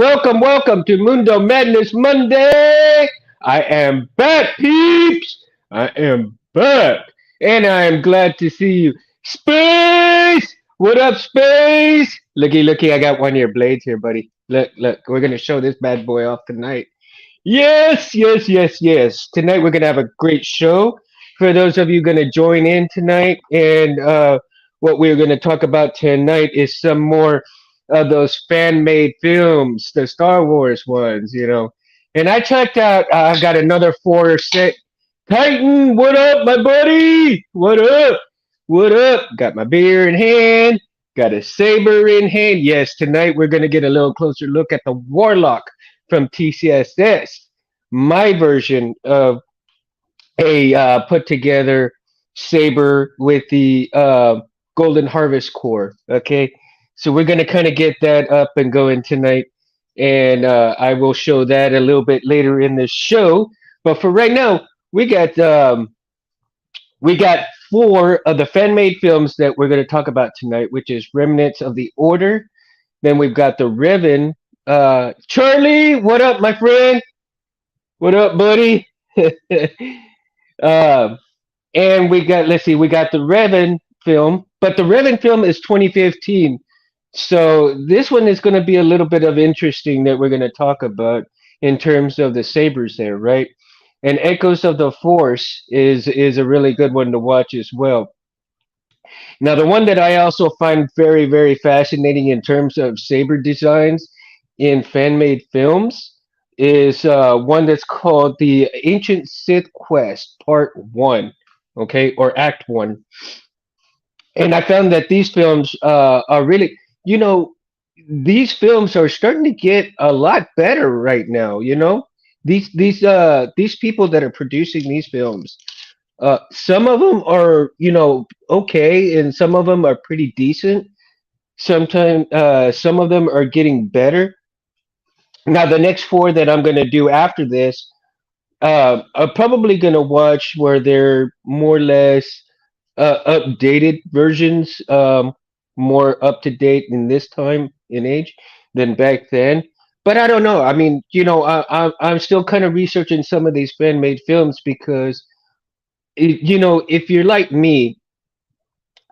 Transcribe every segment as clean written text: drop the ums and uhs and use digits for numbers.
welcome to Mundo Madness Monday. I am back, peeps. I am back, and I am glad to see you. Space, what up, Space? Looky, I got one of your blades here, buddy. Look, we're gonna show this bad boy off tonight. Yes. Tonight we're gonna have a great show for those of you gonna join in tonight, and what we're gonna talk about tonight is some more of those fan-made films, the Star Wars ones. And I checked out. I've got another four set. Titan, what up, my buddy? What up? What up? Got my beer in hand. Got a saber in hand. Yes, tonight we're gonna get a little closer look at the Warlock from TCSS, my version of a put together saber with the Golden Harvest core. Okay, so we're gonna kind of get that up and going tonight, and I will show that a little bit later in the show. But for right now, we got four of the fan made films that we're gonna talk about tonight, which is Remnants of the Order. Then we've got the Revan. Charlie, what up, my friend? What up, buddy? um, and let's see, we got the Revan film, but the Revan film is 2015. So this one is going to be a little bit of interesting that we're going to talk about in terms of the sabers there, right? And Echoes of the Force is a really good one to watch as well. Now, the one that I also find very, very fascinating in terms of saber designs in fan made films is one that's called the Ancient Sith Quest Part 1, okay, or Act 1. And I found that these films are really, you know, these films are starting to get a lot better right now, you know? These people that are producing these films, some of them are, okay, and some of them are pretty decent. Sometimes some of them are getting better. Now, the next four that I'm going to do after this, I'm probably going to watch where they're more or less updated versions, more up to date in this time in age than back then. But I don't know. I mean, I'm still kind of researching some of these fan made films because, if you're like me,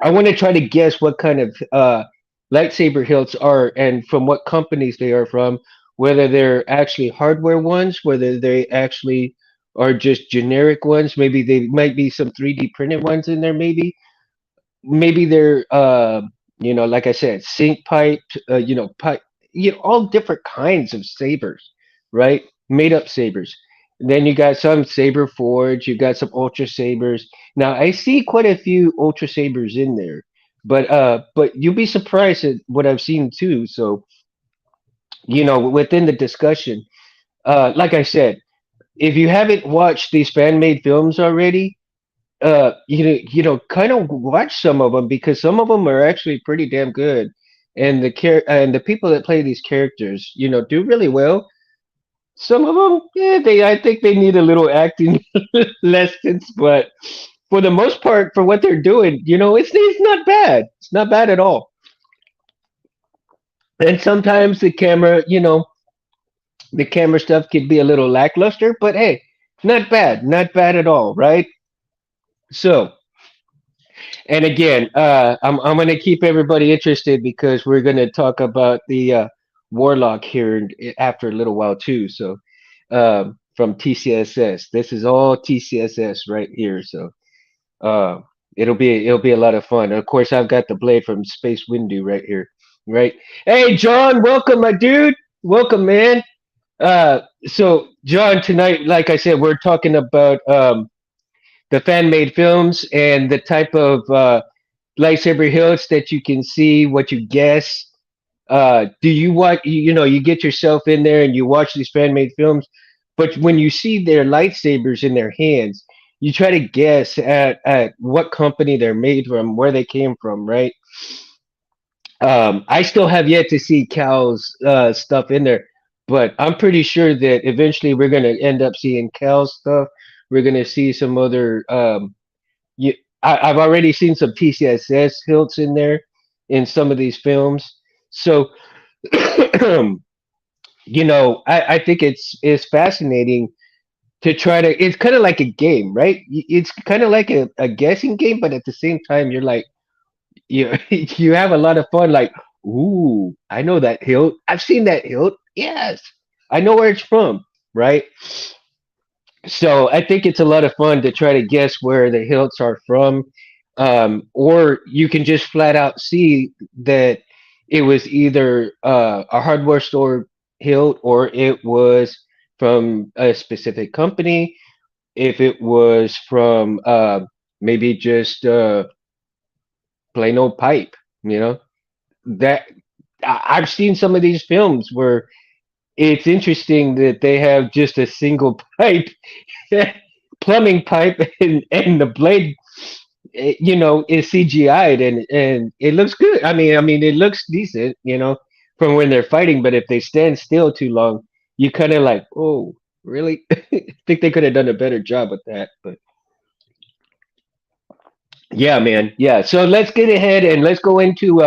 I want to try to guess what kind of lightsaber hilts are and from what companies they are from, whether they're actually hardware ones, whether they actually are just generic ones. Maybe they might be some 3D printed ones in there. Maybe they're like I said, sync piped, pipe, all different kinds of sabers, right? Made up sabers. And then you got some saber forge, you got some ultra sabers. Now I see quite a few ultra sabers in there, but you'll be surprised at what I've seen too. So within the discussion, like I said, if you haven't watched these fan made films already, kind of watch some of them because some of them are actually pretty damn good, and the people that play these characters, do really well. Some of them, yeah, I think they need a little acting lessons, but for the most part, for what they're doing, it's not bad. It's not bad at all. And sometimes the camera stuff could be a little lackluster, but hey, not bad at all, right? So, and again, I'm going to keep everybody interested because we're going to talk about the Warlock here after a little while too. So, from TCSS, this is all TCSS right here. So, uh, it'll be a lot of fun. Of course, I've got the blade from Space Windu right here. Right. Hey, John, welcome, my dude. Welcome, man. So, John, tonight, like I said, we're talking about the fan made films and the type of lightsaber hilts that you can see, what you guess. Do you watch? You get yourself in there and you watch these fan made films, but when you see their lightsabers in their hands, you try to guess at what company they're made from, where they came from, right? I still have yet to see Cal's stuff in there, but I'm pretty sure that eventually we're gonna end up seeing Cal's stuff. We're gonna see some other. You, I've already seen some TCSS hilts in there in some of these films. So I think it's fascinating to try to. It's kind of like a game, right? It's kind of like a guessing game, but at the same time, you're like you you have a lot of fun. Like, ooh, I know that hilt. I've seen that hilt. Yes, I know where it's from, right? So I think it's a lot of fun to try to guess where the hilts are from, or you can just flat out see that it was either a hardware store hilt or it was from a specific company. If it was from maybe just plain old pipe, you know that I've seen some of these films where it's interesting that they have just a single pipe plumbing pipe and the blade is CGI'd and it looks good. I mean it looks decent, from when they're fighting, but if they stand still too long, you kind of like, oh, really? I think they could have done a better job with that, but yeah, man. Yeah. So let's get ahead and let's go into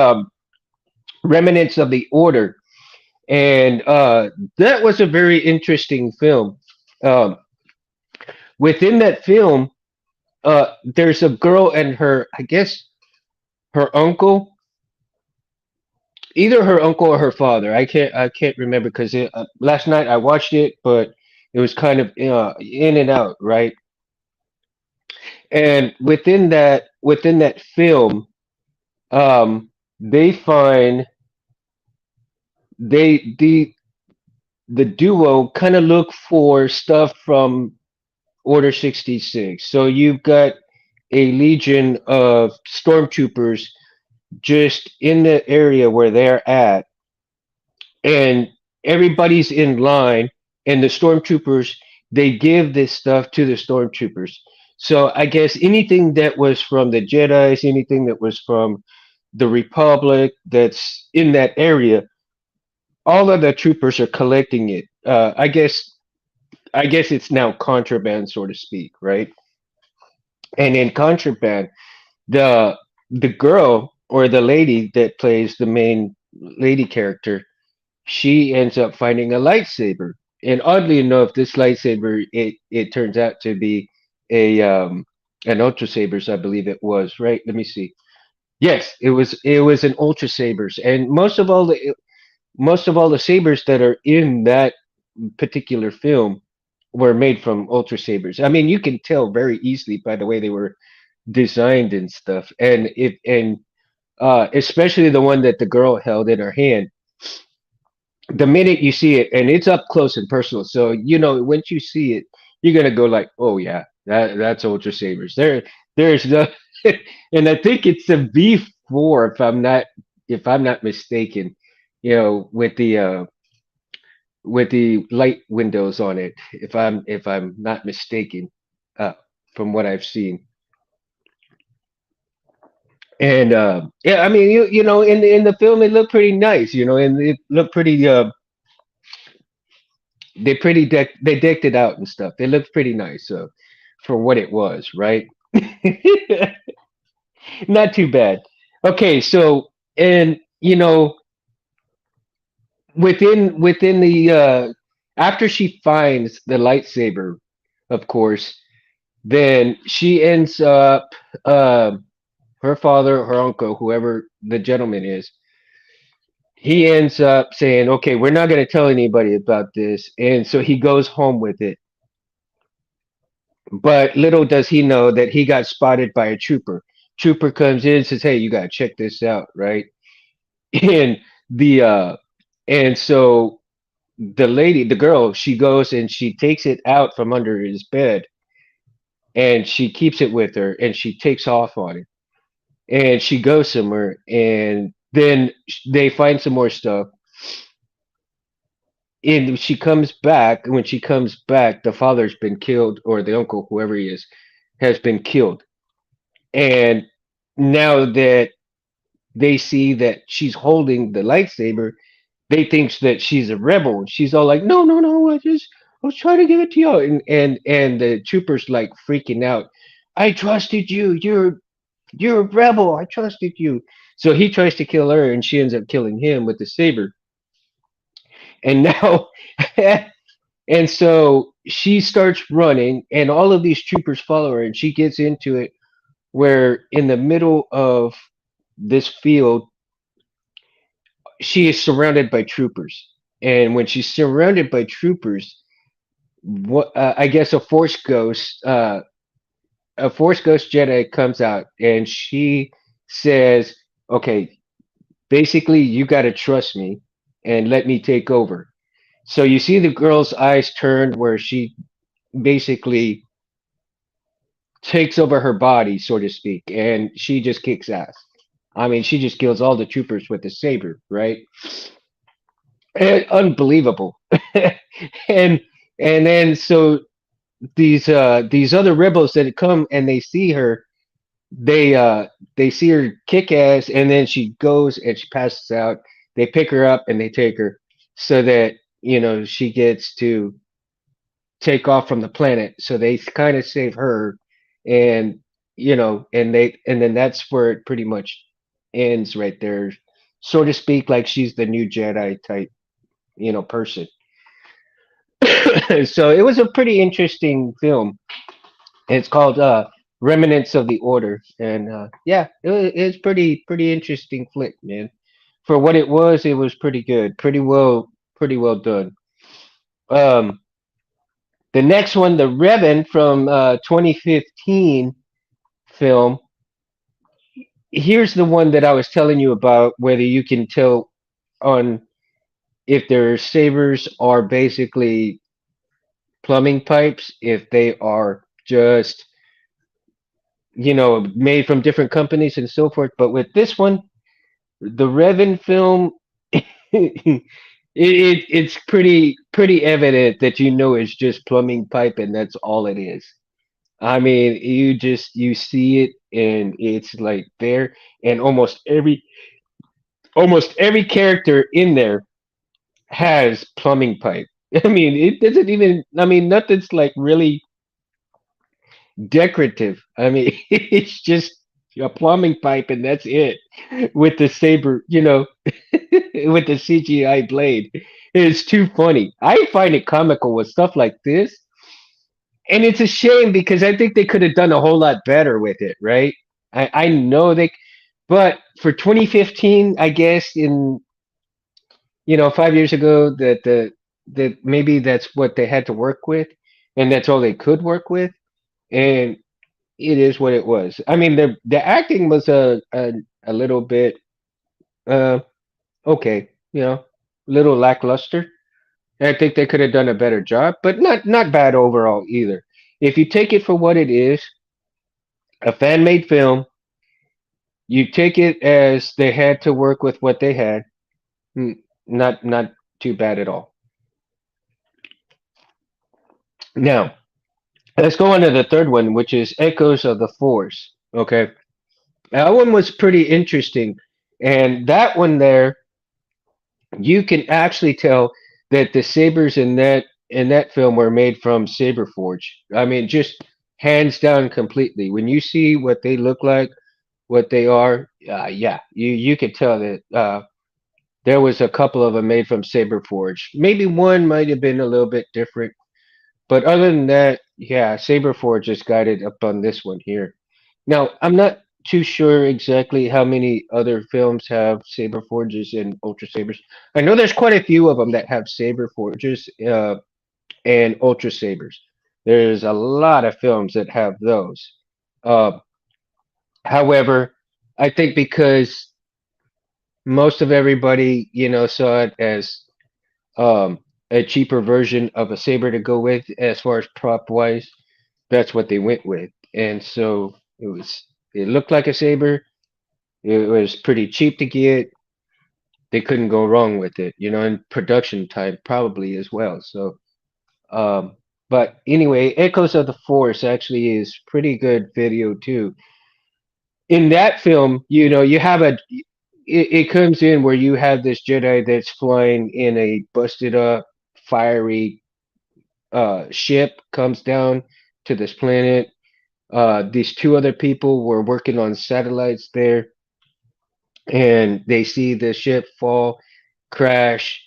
Remnants of the Order. And that was a very interesting film. Um, Within that film, there's a girl and her, I guess, her uncle, either her uncle or her father. I can't remember because last night I watched it, but it was kind of in and out, right? And within that film, they find the duo kind of look for stuff from Order 66. So you've got a legion of stormtroopers just in the area where they're at, and everybody's in line, and the stormtroopers, they give this stuff to the stormtroopers. So I guess anything that was from the Jedi's, anything that was from the Republic that's in that area, all of the troopers are collecting it. I guess it's now contraband, so to speak, right? And in contraband, the the girl or the lady that plays the main lady character, she ends up finding a lightsaber. And oddly enough, this lightsaber, it turns out to be a an ultra sabers, I believe it was, right? Let me see. Yes, it was an ultra sabers, and most of all the sabers that are in that particular film were made from ultra sabers. I mean, you can tell very easily by the way they were designed and stuff, and especially the one that the girl held in her hand. The minute you see it, and it's up close and personal, so once you see it, you're gonna go like, "Oh yeah, that's Ultra Sabers." There's no, and I think it's a V4 if I'm not mistaken. With the light windows on it, if I'm not mistaken, uh, from what I've seen. And yeah, I mean, in the film it looked pretty nice, and it looked pretty. They decked it out and stuff. It looked pretty nice, for what it was, right? Not too bad. Okay, so and within the after she finds the lightsaber, of course, then she ends up her father, her uncle, whoever the gentleman is, he ends up saying, "Okay, we're not going to tell anybody about this," and so he goes home with it. But little does he know that he got spotted by a trooper. Trooper comes in, says, "Hey, you got to check this out, right?" And the and so the lady, the girl, she goes and she takes it out from under his bed, and she keeps it with her, and she takes off on it, and she goes somewhere, and then they find some more stuff, and she comes back. And when she comes back, the father's been killed, or the uncle, whoever he is, has been killed. And now that they see that she's holding the lightsaber, they think that she's a rebel. And she's all like, "No, no, no! I was trying to give it to you." And the trooper's like freaking out. "I trusted you. You're a rebel. I trusted you." So he tries to kill her, and she ends up killing him with the saber. And now, and so she starts running, and all of these troopers follow her, and she gets into it where in the middle of this field, she is surrounded by troopers. And when she's surrounded by troopers, what I guess a Force Ghost Jedi comes out, and she says, "Okay, basically, you got to trust me and let me take over." So you see the girl's eyes turned, where she basically takes over her body, so to speak, and she just kicks ass. I mean, she just kills all the troopers with the saber, right? Unbelievable. and and then so these other rebels that come and they see her, they uh they see her kick ass, and then she goes and she passes out. They pick her up and they take her so that she gets to take off from the planet. So they kind of save her, and and then that's where it pretty much ends right there, so to speak. Like she's the new Jedi type person. So it was a pretty interesting film. It's called Remnants of the Order, and yeah, it's pretty interesting flick, man. For what it was pretty good, pretty well done. Um, the next one, the Revan from 2015 film. Here's the one that I was telling you about, whether you can tell on if their sabers are basically plumbing pipes, if they are just made from different companies and so forth. But with this one, the Revan film, it's pretty evident that it's just plumbing pipe, and that's all it is. I mean, you see it, and it's like there, and almost every character in there has plumbing pipe. I mean, it doesn't even. I mean, nothing's like really decorative. I mean, it's just a plumbing pipe, and that's it. With the saber, with the CGI blade, it's too funny. I find it comical with stuff like this, and it's a shame because I think they could have done a whole lot better with it, right? I know but for 2015, I guess in 5 years ago, that maybe that's what they had to work with, and that's all they could work with, and it is what it was. I mean, the acting was a little bit uh okay, little lackluster. I think they could have done a better job, but not bad overall either. If you take it for what it is, a fan made film, you take it as they had to work with what they had. Not too bad at all. Now, let's go on to the third one, which is Echoes of the Force. Okay. That one was pretty interesting. And that one there, you can actually tell that the sabers in that film were made from saber forge. I mean, just hands down completely. When you see what they look like, what they are, yeah, you could tell that there was a couple of them made from saber forge. Maybe one might have been a little bit different, but other than that, yeah, Saberforge just got it up on this one here. Now, I'm not too sure exactly how many other films have Saberforges and Ultra Sabers. I know there's quite a few of them that have Saberforges and Ultra Sabers. There's a lot of films that have those. Uh, However, I think because most of everybody, saw it as um, a cheaper version of a saber to go with as far as prop wise. That's what they went with, and so it looked like a saber. It was pretty cheap to get. They couldn't go wrong with it, and production time probably as well. So, but anyway, Echoes of the Force actually is pretty good video too. In that film, you have it comes in where you have this Jedi that's flying in a busted up, fiery ship, comes down to this planet. These two other people were working on satellites there, and they see the ship fall, crash.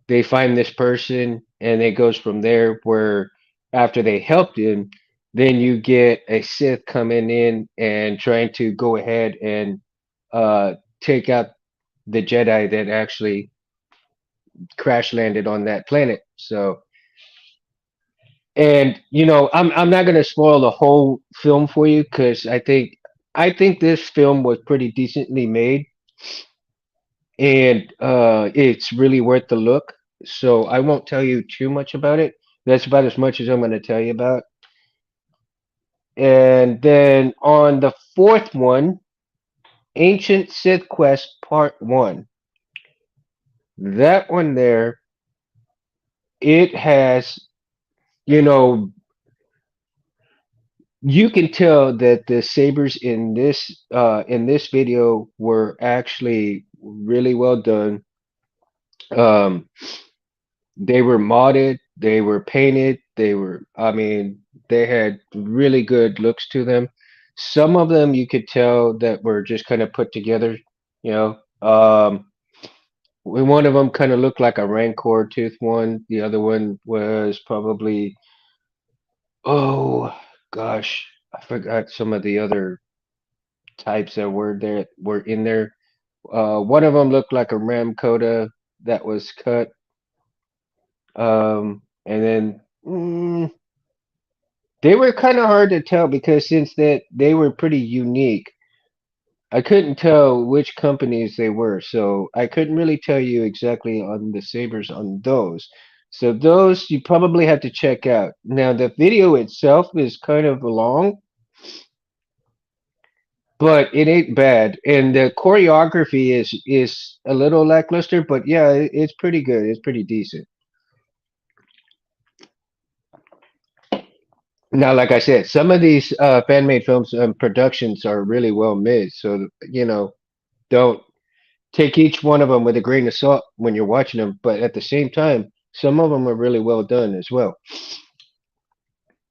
they find this person, and it goes from there. Where after they helped him, then you get a Sith coming in and trying to go ahead and take out the Jedi that actually crash landed on that planet. So, and I'm not gonna spoil the whole film for you because I think this film was pretty decently made, and it's really worth the look. So I won't tell you too much about it. That's about as much as I'm gonna tell you about. And then on the fourth one, Ancient Sith Quest Part One. That one there, it has, you know, you can tell that the sabers in this video were actually really well done. Um, they were modded, they were painted, I mean, they had really good looks to them. Some of them you could tell that were just kind of put together, you know. One of them kind of looked like a Rancor tooth one. The other one was probably, oh gosh, I forgot some of the other types that were in there. One of them looked like a Ram Coda that was cut. And then they were kind of hard to tell because since that they were pretty unique, I couldn't tell which companies they were. So I couldn't really tell you exactly on the sabers on those. So those you probably have to check out. Now the video itself is kind of long, but it ain't bad. And the choreography is a little lackluster, but yeah, it's pretty good. It's pretty decent. Now, like I said, some of these fan-made films and productions are really well made. So, don't take each one of them with a grain of salt when you're watching them. But at the same time, some of them are really well done as well.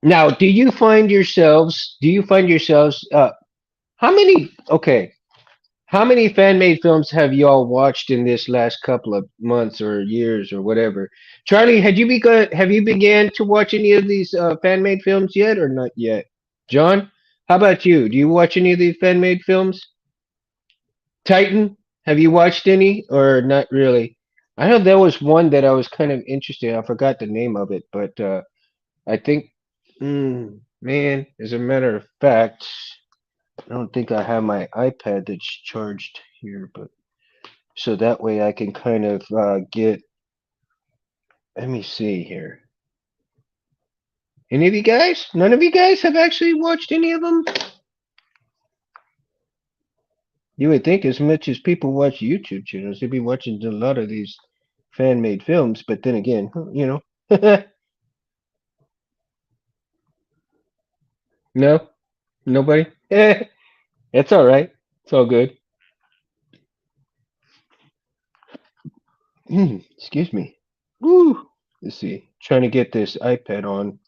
Now, do you find yourselves, okay, how many fan-made films have y'all watched in this last couple of months or years or whatever? Charlie, have you began to watch any of these fan-made films yet or not yet? John, how about you? Do you watch any of these fan-made films? Titan, have you watched any or not really? I know there was one that I was kind of interested. I forgot the name of it, but I think, man, as a matter of fact, I don't think I have my iPad that's charged here, but so that way I can kind of get. Let me see here. Any of you guys? None of you guys have actually watched any of them? You would think as much as people watch YouTube channels, they'd be watching a lot of these fan-made films. But then again, no, nobody. It's all right. It's all good. Excuse me. Woo. Let's see. Trying to get this iPad on,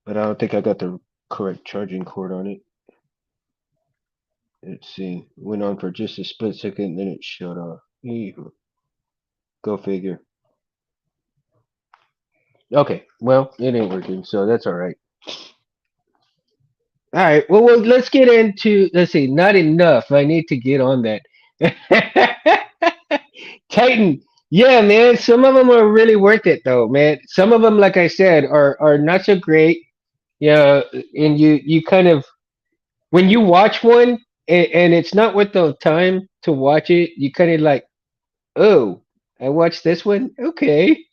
but I don't think I got the correct charging cord on it. Let's see. Went on for just a split second, then it shut off. Go figure. Okay, well, it ain't working, so that's all right. All right, well, let's get into. Let's see. Not enough. I need to get on that. Titan. Yeah, man. Some of them are really worth it, though, man. Some of them, like I said, are not so great. Yeah, and you kind of when you watch one and it's not worth the time to watch it, you kind of like, oh, I watched this one. Okay.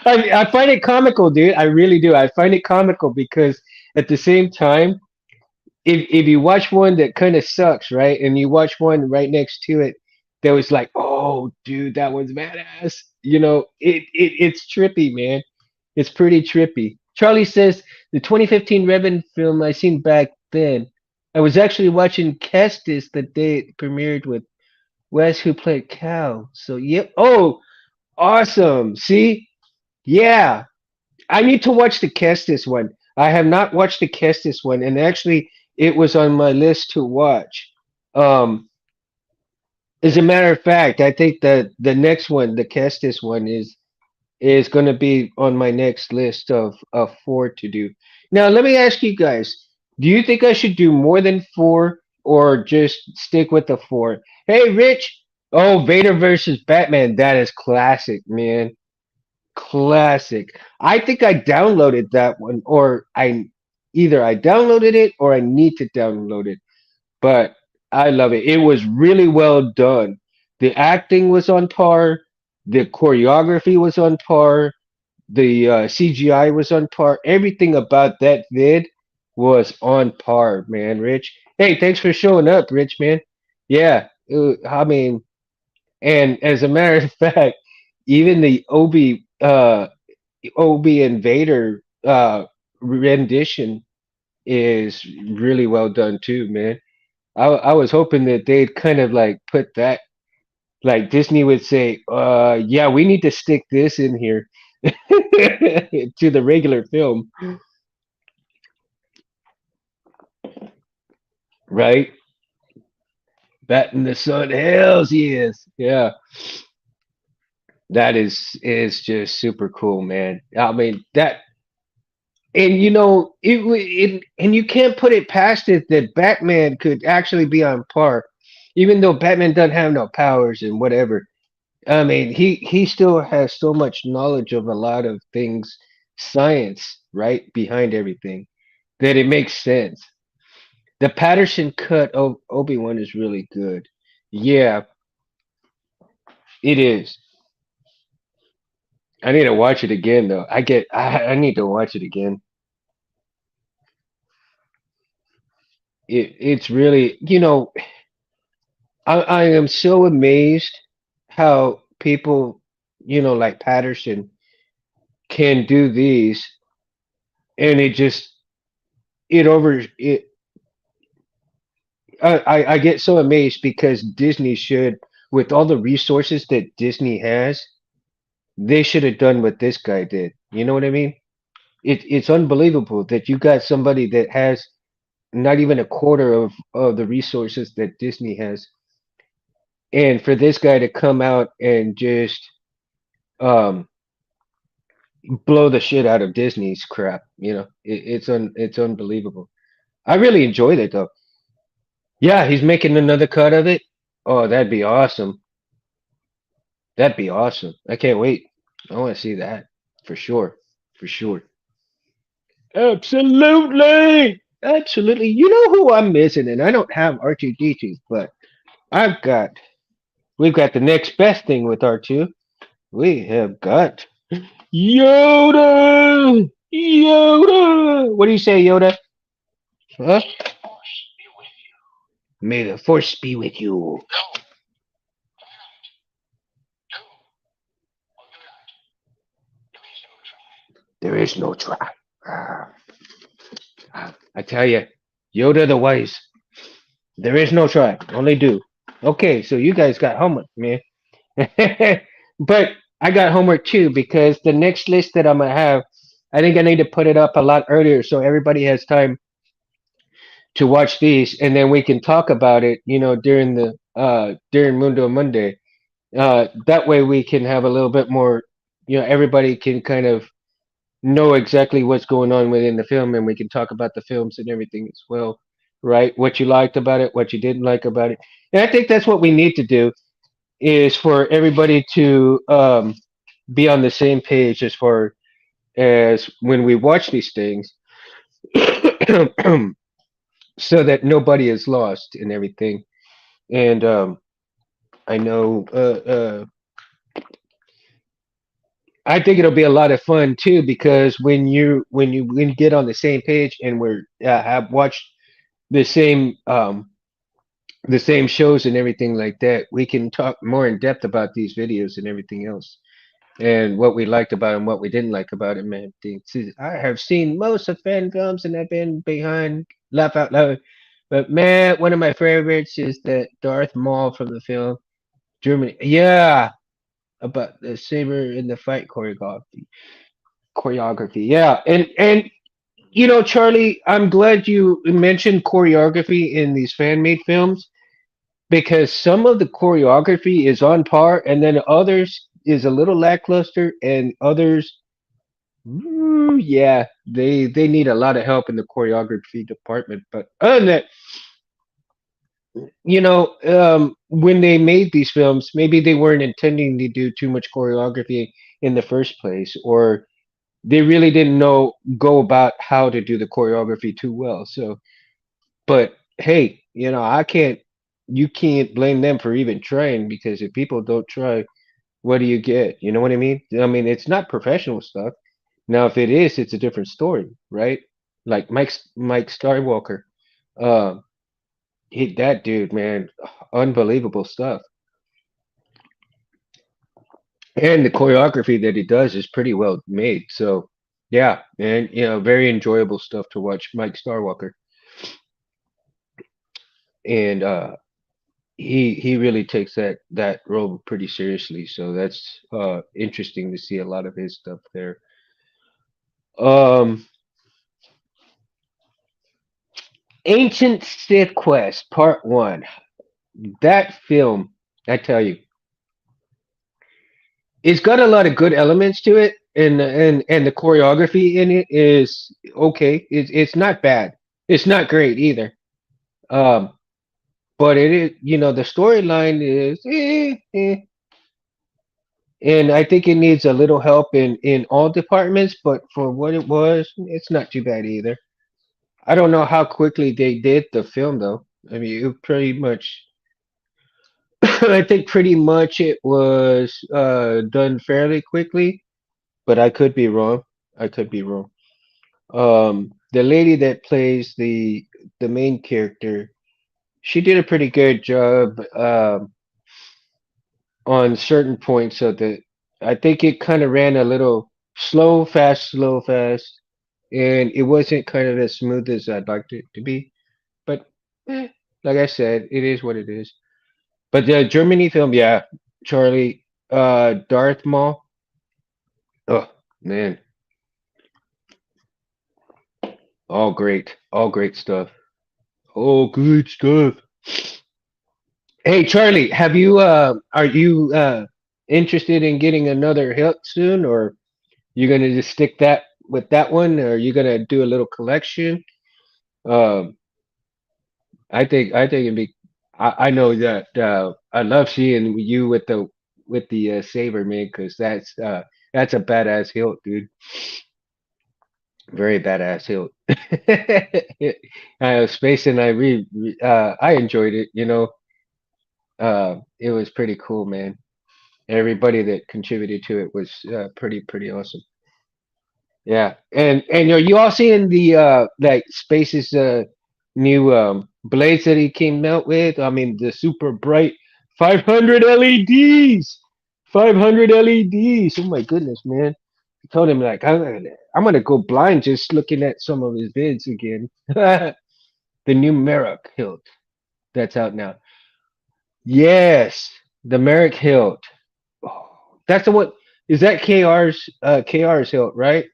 I find it comical, dude. I really do. I find it comical because at the same time, if you watch one that kind of sucks, right, and you watch one right next to it that was like, oh, dude, that one's badass. It's trippy, man. It's pretty trippy. Charlie says the 2015 Revan film I seen back then. I was actually watching Kestis the day it premiered with Wes, who played Cal. So, yep. Oh, awesome. See, yeah, I need to watch the Kestis one. I have not watched the Kestis one, and actually, it was on my list to watch. As a matter of fact, I think the next one, the Kestis one, is is going to be on my next list of four to do. Now, let me ask you guys: do you think I should do more than four, or just stick with the four? Hey, Rich. Oh, Vader versus Batman. That is classic, man. Classic. I think I downloaded that one, or I downloaded it or I need to download it. But I love it. It was really well done. The acting was on par. The choreography was on par. The CGI was on par. Everything about that vid was on par, man. Rich, hey, thanks for showing up, Rich, man. Yeah, I mean, and as a matter of fact, even the Obi and Vader rendition is really well done too, man. I was hoping that they'd kind of like put that, like Disney would say, yeah, we need to stick this in here to the regular film, right? Bat in the sun, hells yes, yeah. That is just super cool, man. I mean that, and and you can't put it past it that Batman could actually be on par, even though Batman doesn't have no powers and whatever. I mean, he still has so much knowledge of a lot of things, science, right, behind everything, that it makes sense. The Patterson cut of Obi-Wan is really good. Yeah, it is. I need to watch it again though. I need to watch it again. It's really, I am so amazed how people, like Patterson can do these, and it just it over it I get so amazed because Disney should, with all the resources that Disney has, they should have done what this guy did. You know what I mean? It's unbelievable that you got somebody that has not even a quarter of the resources that Disney has, and for this guy to come out and just um blow the shit out of Disney's crap. It's unbelievable. I really enjoyed it though. Yeah, he's making another cut of it. Oh, that'd be awesome. That'd be awesome. I can't wait. I want to see that for sure. For sure. Absolutely. Absolutely. You know who I'm missing, and I don't have R2D2, but I've got we've got the next best thing with R2. We have got Yoda. Yoda. What do you say, Yoda? Huh? May the force be with you. There is no try. Ah, I tell you, Yoda the wise. There is no try, only do. Okay, so you guys got homework, man. But I got homework too because the next list that I'm gonna have, I think I need to put it up a lot earlier so everybody has time to watch these, and then we can talk about it. During the during Mundo Monday. That way we can have a little bit more. Everybody can kind of know exactly what's going on within the film, and we can talk about the films and everything as well, right? What you liked about it, what you didn't like about it, and I think that's what we need to do is for everybody to be on the same page as far as when we watch these things, so that nobody is lost in everything. And I know I think it'll be a lot of fun too because when you get on the same page and we're have watched the same um, the same shows and everything like that, we can talk more in depth about these videos and everything else, and what we liked about it and what we didn't like about it, man. I have seen most of fan films and I've been behind laugh out loud. But man, one of my favorites is that Darth Maul from the film Germany. Yeah, about the saber in the fight choreography. Choreography. Yeah, and Charlie, I'm glad you mentioned choreography in these fan made films because some of the choreography is on par, and then others is a little lackluster, and others, yeah, they need a lot of help in the choreography department. But other than that, when they made these films, maybe they weren't intending to do too much choreography in the first place, or they really didn't know go about how to do the choreography too well. So, but hey, you can't blame them for even trying, because if people don't try, what do you get? You know what I mean? I mean, it's not professional stuff. Now, if it is, it's a different story, right? Like Mike Skywalker, um, that dude, man, unbelievable stuff. And the choreography that he does is pretty well made. So, yeah, and very enjoyable stuff to watch Mike Starwalker, and he really takes that role pretty seriously. So that's interesting to see a lot of his stuff there. Um, Ancient Sith Quest Part One. That film, I tell you, it's got a lot of good elements to it, and the choreography in it is okay. It's not bad. It's not great either. Um, but it is, the storyline is, and I think it needs a little help in all departments. But for what it was, it's not too bad either. I don't know how quickly they did the film though. I mean, it pretty much. I think pretty much it was done fairly quickly, but I could be wrong. I could be wrong. The lady that plays the main character, she did a pretty good job on certain points of the. I think it kind of ran a little slow, fast, and it wasn't kind of as smooth as I'd like it to be. But like I said, it is what it is. But the Germany film, yeah, Charlie, Darth Maul. Oh man, all great stuff. All good stuff. Hey Charlie, are you interested in getting another hilt soon, or you gonna just stick that with that one, or are you gonna do a little collection? Um, I think it'd be. I know that I love seeing you with the saber, man, because that's a badass hilt, dude. Very badass hilt. Space and I enjoyed it. It was pretty cool, man. Everybody that contributed to it was pretty awesome. Yeah, and are you all seeing the like Space's new blades that he came out with? I mean, the super bright 500 LEDs, 500 LEDs. Oh my goodness, man! I told him like I'm gonna go blind just looking at some of his vids again. The new Merrick hilt that's out now. Yes, the Merrick hilt. Oh, that's the one. Is that KR's hilt, right?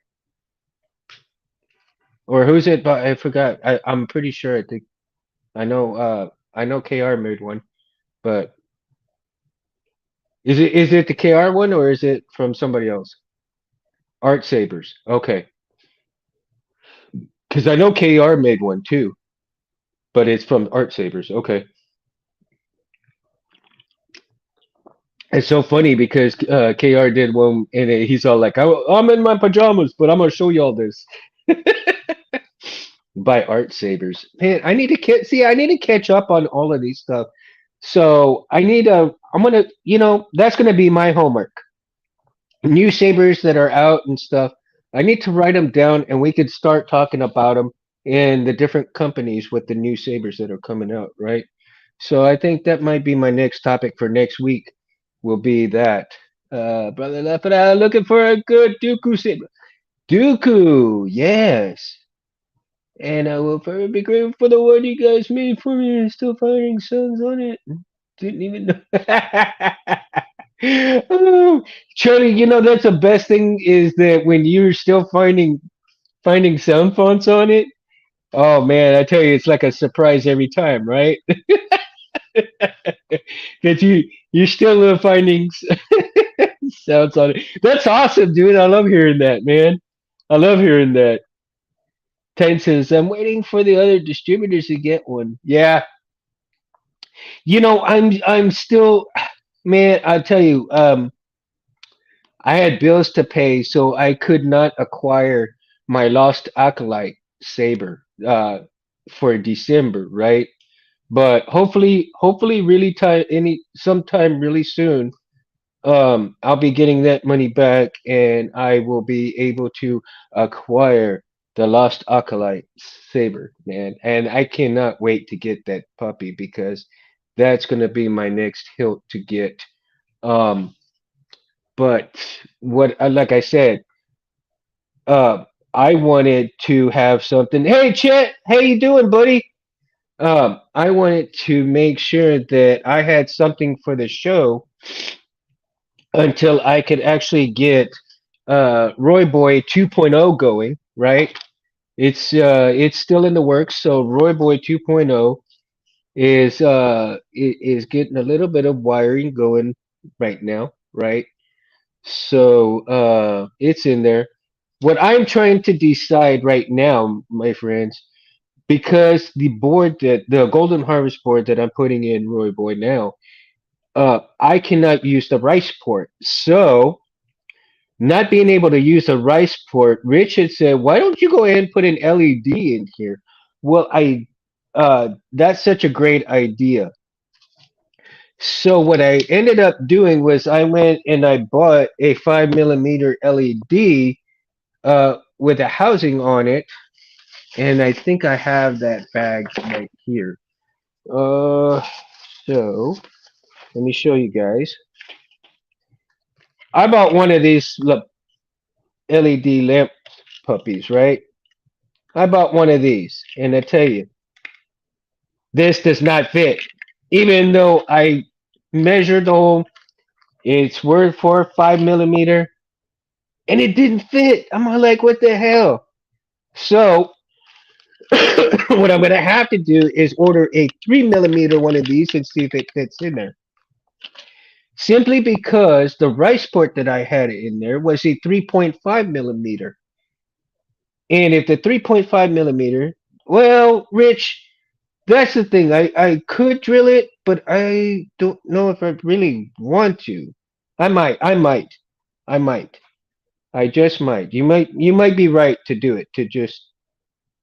Or who's it? But I forgot. I'm pretty sure. I think I know KR made one, but is it the KR one or is it from somebody else? Art Sabers. Okay, because I know KR made one too, but it's from Art Sabers. Okay, it's so funny because KR did one and he's all like, I'm in my pajamas, but I'm gonna show y'all this by Art Sabers. Man, I need to see. I need to catch up on all of these stuff. So I need a. I'm gonna. That's gonna be my homework. New sabers that are out and stuff. I need to write them down, and we could start talking about them and the different companies with the new sabers that are coming out, right? So I think that might be my next topic for next week. Will be that. Brother Leffa, looking for a good Dooku saber. Dooku, yes. And I will forever be grateful for the one you guys made for me and still finding sons on it. Didn't even know. Oh, Charlie, that's the best thing is that when you're still finding sound fonts on it. Oh man, I tell you, it's like a surprise every time, right? That you're still finding. Sounds on it. That's awesome, dude. I love hearing that, man. I love hearing that. Ten says, I'm waiting for the other distributors to get one. Yeah, I'm still, man. I'll tell you, I had bills to pay, so I could not acquire my lost acolyte saber for December, right? But hopefully, really time any sometime really soon, I'll be getting that money back, and I will be able to acquire the lost acolyte saber, man. And I cannot wait to get that puppy because that's gonna be my next hilt to get. Um, but what, like I said, uh, I wanted to have something. Hey, Chet, how you doing, buddy? I wanted to make sure that I had something for the show until I could actually get Roy Boy 2.0 going, right? It's still in the works, so Roy Boy 2.0 is getting a little bit of wiring going right now, right? So it's in there. What I'm trying to decide right now, my friends, because the Golden Harvest board that I'm putting in Roy Boy now, I cannot use the rice port. So, not being able to use a rice port, Rich had said, "Why don't you go ahead and put an LED in here?" Well, that's such a great idea. So what I ended up doing was I went and I bought a 5 millimeter LED with a housing on it, and I think I have that bag right here. Uh, so let me show you guys. I bought one of these LED lamp puppies, right? I bought one of these, and I tell you, this does not fit. Even though I measured the hole, it's worth for 5 millimeter, and it didn't fit. I'm like, what the hell? So what I'm gonna have to do is order a 3 millimeter one of these and see if it fits in there. Simply because the rice port that I had in there was a 3.5 millimeter. And if the 3.5 millimeter, well, Rich, that's the thing. I could drill it, but I don't know if I really want to. I might. I just might. You might be right to do it. To just,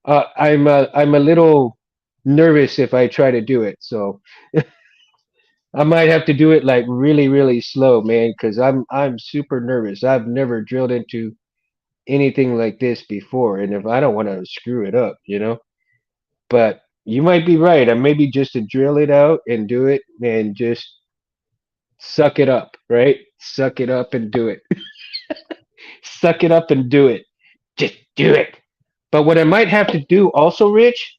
I'm a little nervous if I try to do it. So I might have to do it like really, really slow, man, because I'm super nervous. I've never drilled into anything like this before, and if I don't want to screw it up. But you might be right. I maybe just to drill it out and do it and just suck it up, right? Suck it up and do it. Suck it up and do it. Just do it. But what I might have to do also, Rich,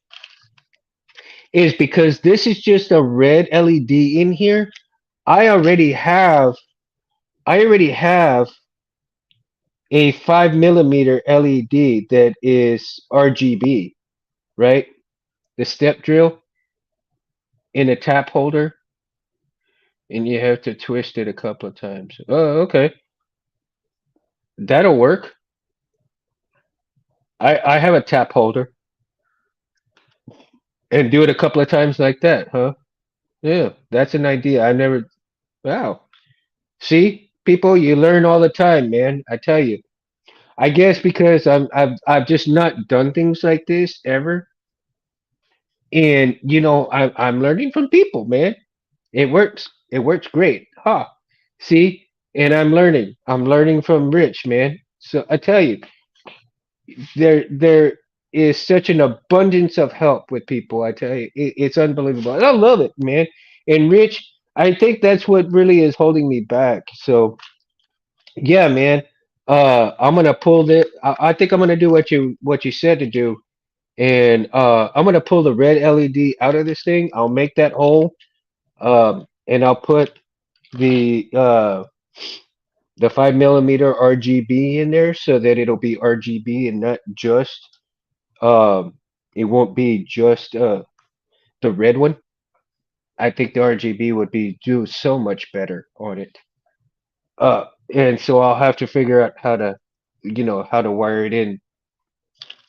is because this is just a red LED in here. I already have I already have a 5 millimeter LED that is RGB, right? The step drill in a tap holder, and you have to twist it a couple of times. Oh, okay. That'll work. I have a tap holder and do it a couple of times like that, huh? Yeah, that's an idea. I never. Wow. See, people, you learn all the time, man. I tell you. I guess because I've just not done things like this ever, and I'm learning from people, man. It works. It works great, huh? See, and I'm learning. I'm learning from Rich, man. So I tell you, there is such an abundance of help with people. I tell you, it's unbelievable. And I love it, man. And Rich, I think that's what really is holding me back. So yeah, man. I'm gonna pull the. I think I'm gonna do what you said to do, and I'm gonna pull the red LED out of this thing. I'll make that hole, and I'll put the uh, the 5 millimeter RGB in there so that it'll be RGB and not just um, it won't be just the red one. I think the RGB would be do so much better on it. and so I'll have to figure out how to, how to wire it in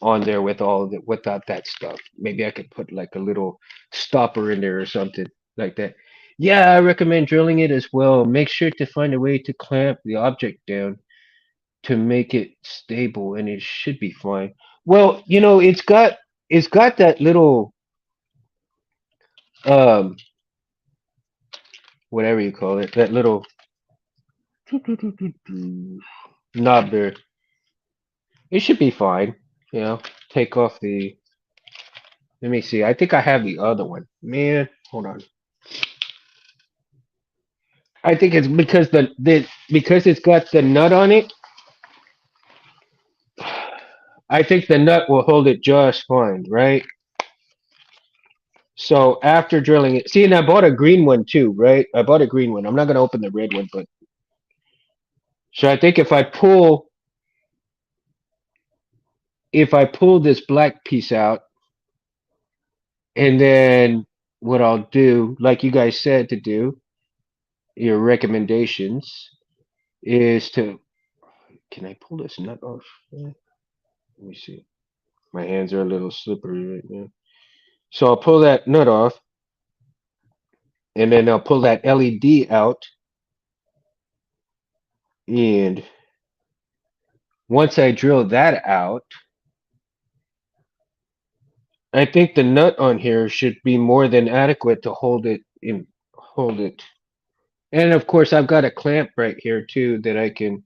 on there with all the without that stuff. Maybe I could put like a little stopper in there or something like that. Yeah, I recommend drilling it as well. Make sure to find a way to clamp the object down to make it stable, and it should be fine. Well, it's got that little um whatever you call it, that little knob there. It should be fine. You know, take off the. Let me see. I think I have the other one. Man, hold on. I think it's because because it's got the nut on it. I think the nut will hold it just fine, right? So after drilling it, see, and I bought a green one too, right? I bought a green one. I'm not gonna open the red one, but so I think if I pull this black piece out, and then what I'll do, like you guys said to do, your recommendations is to. Can I pull this nut off? Let me see. My hands are a little slippery right now. So I'll pull that nut off, and then I'll pull that LED out. And once I drill that out, I think the nut on here should be more than adequate to hold it. And of course, I've got a clamp right here too that I can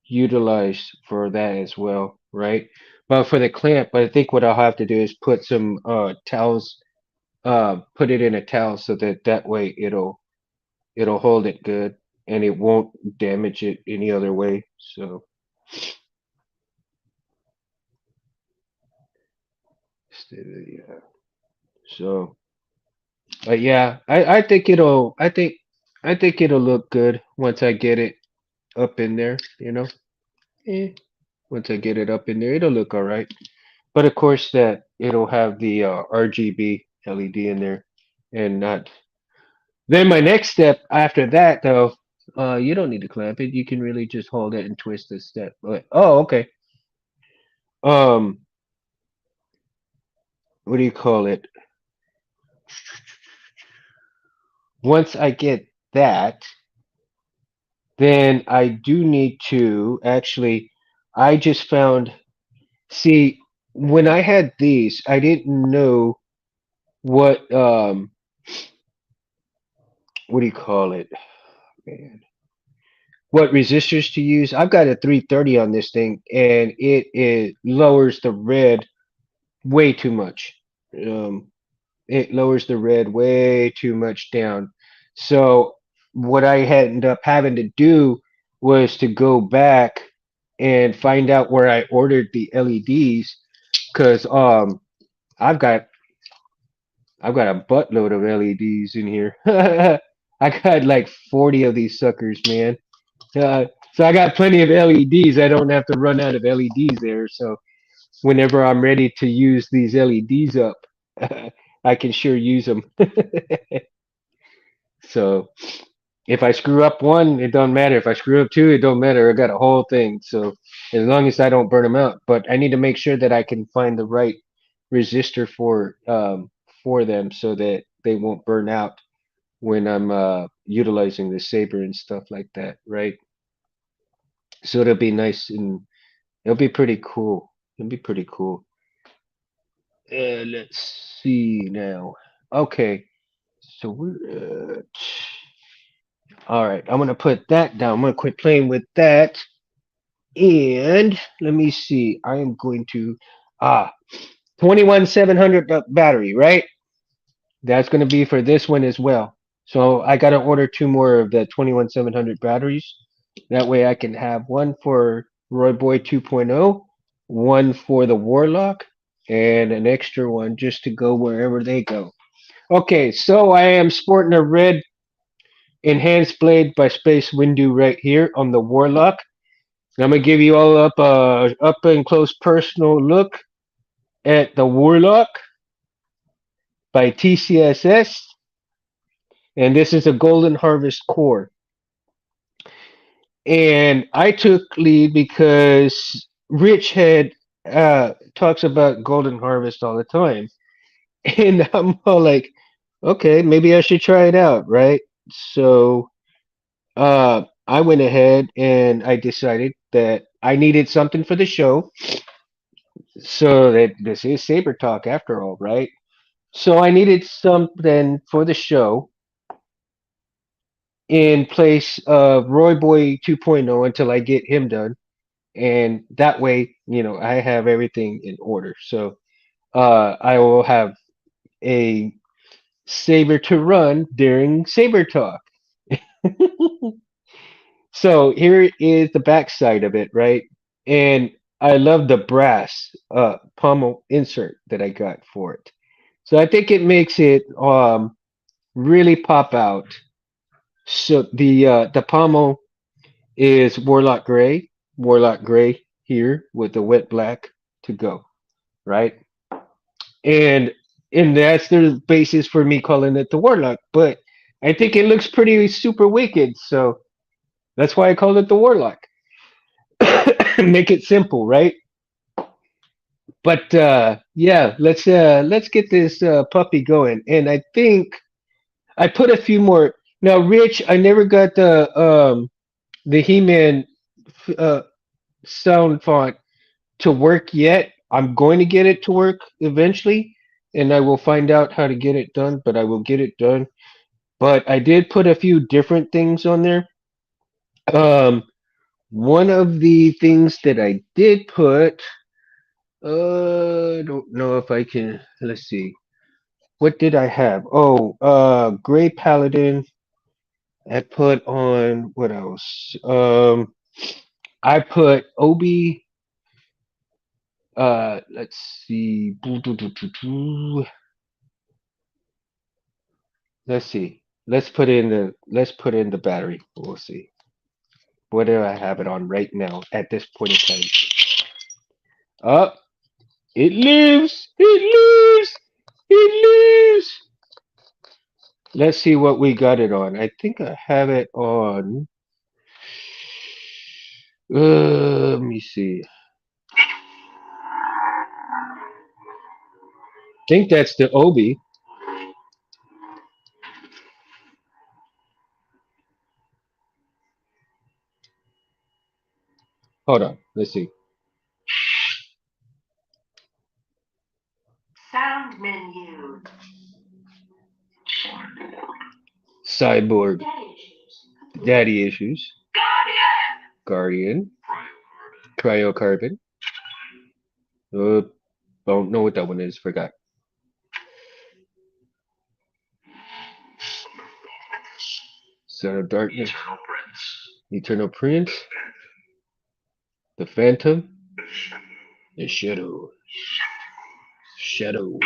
utilize for that as well, right? But for the clamp, I think what I'll have to do is put some towels, put it in a towel so that way it'll hold it good and it won't damage it any other way. So, yeah. So, but yeah, I think it'll look good once I get it up in there. Eh, once I get it up in there, it'll look all right. But of course, that it'll have the RGB LED in there, and not. Then my next step after that, though, you don't need to clamp it. You can really just hold it and twist this step. But, oh, okay. Um, what do you call it? Once I get that, then I do need to actually. I just found. See, when I had these, I didn't know what what do you call it, man? What resistors to use. I've got a 330 on this thing, and it lowers the red way too much. Um, it lowers the red way too much down. So what I ended up having to do was to go back and find out where I ordered the LEDs because I've got I've got a buttload of LEDs in here. I got like 40 of these suckers, man. So I got plenty of LEDs. I don't have to run out of LEDs there. So whenever I'm ready to use these LEDs up, I can sure use them. So if I screw up one, it don't matter. If I screw up two, it don't matter. I got a whole thing. So as long as I don't burn them out, but I need to make sure that I can find the right resistor for them so that they won't burn out when I'm utilizing the saber and stuff like that, right? So it'll be nice and it'll be pretty cool. It'll be pretty cool. Let's see now. Okay, so we're all right. I'm gonna put that down. I'm gonna quit playing with that. And let me see. I am going to 21,700 battery, right? That's gonna be for this one as well. So I gotta order two more of the 21,700 batteries. That way I can have one for Roy Boy 2.0, one for the Warlock, and an extra one just to go wherever they go. Okay, so I am sporting a red enhanced blade by Space Windu right here on the Warlock. I'm gonna give you all up and close personal look at the Warlock by TCSS, and this is a Golden Harvest core. And I took lead because Rich had talks about Golden Harvest all the time. And I'm all like, okay, maybe I should try it out, right? So I went ahead and I decided that I needed something for the show. So that this is Saber Talk after all, right? So I needed something for the show in place of Roy Boy 2.0 until I get him done. And that way, I have everything in order. So I will have a Saber to run during Saber Talk. So here is the backside of it, right? And I love the brass pommel insert that I got for it. So I think it makes it really pop out. So the pommel is Warlock Gray here with the wet black to go, right? And that's the basis for me calling it the Warlock. But I think it looks pretty super wicked, so that's why I called it the Warlock. Make it simple, right? But yeah, let's get this puppy going. And I think I put a few more. Now, Rich, I never got the He-Man uh, sound font to work yet. I'm going to get it to work eventually, and I will find out how to get it done, but I will get it done. But I did put a few different things on there. Um, one of the things that I did put, I don't know if I can, let's see. What did I have? Oh, Gray Paladin. I put on, what else? I put Obi, let's see. Let's see. Let's put in the battery. We'll see. What do I have it on right now at this point in time? Oh, it lives. It lives. It lives. Let's see what we got it on. I think I have it on. Let me see. Think that's the Obi. Hold on. Let's see. Sound menu. Cyborg. Daddy issues. Guardian. Cryocarbon. Uh, don't know what that one is. Forgot. Son of Darkness. Eternal Prince. The Phantom. The Shadow. Shadow.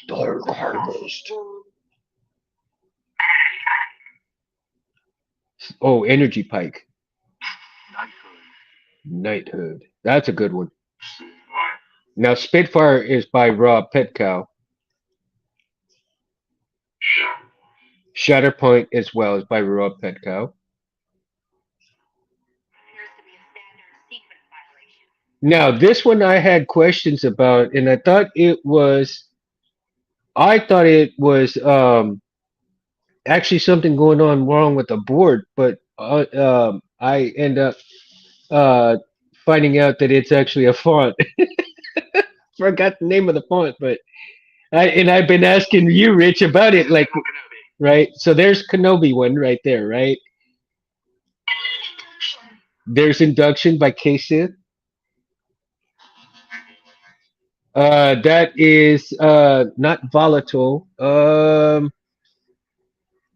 Dark Harvest. Oh, Energy Pike. Knighthood. That's a good one. Now, Spitfire is by Rob Petkow. Shatterpoint as well is by Rob Petkow. Now, this one I had questions about, and I thought it was actually something going on wrong with the board, but I end up uh, finding out that it's actually a font. Forgot the name of the font, but I've been asking you, Rich, about it, like right. So there's Kenobi one right there, right? There's Induction by K-Sith. That is not volatile.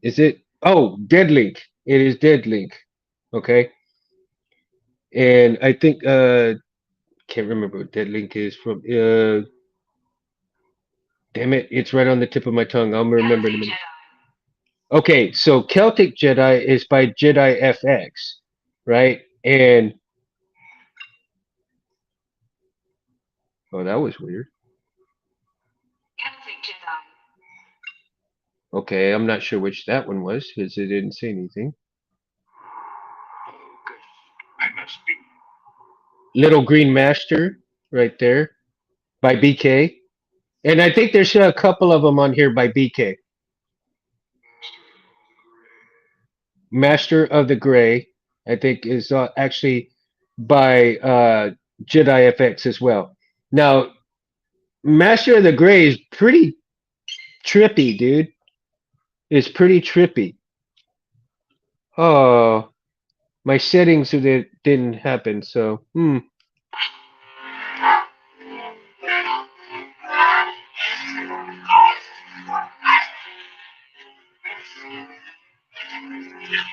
Is it? Oh, Dead Link. It is Dead Link. Okay, and I think can't remember what Dead Link is from. Damn it, it's right on the tip of my tongue. I'll remember in a minute. Okay, so Celtic Jedi is by Jedi FX, right? And oh, that was weird. Okay, I'm not sure which that one was because it didn't say anything. Little Green Master right there by BK. And I think there's a couple of them on here by BK. Master of the Gray, I think, is actually by Jedi FX as well. Now, Master of the Gray is pretty trippy, dude. It's pretty trippy. Oh, my settings didn't happen, so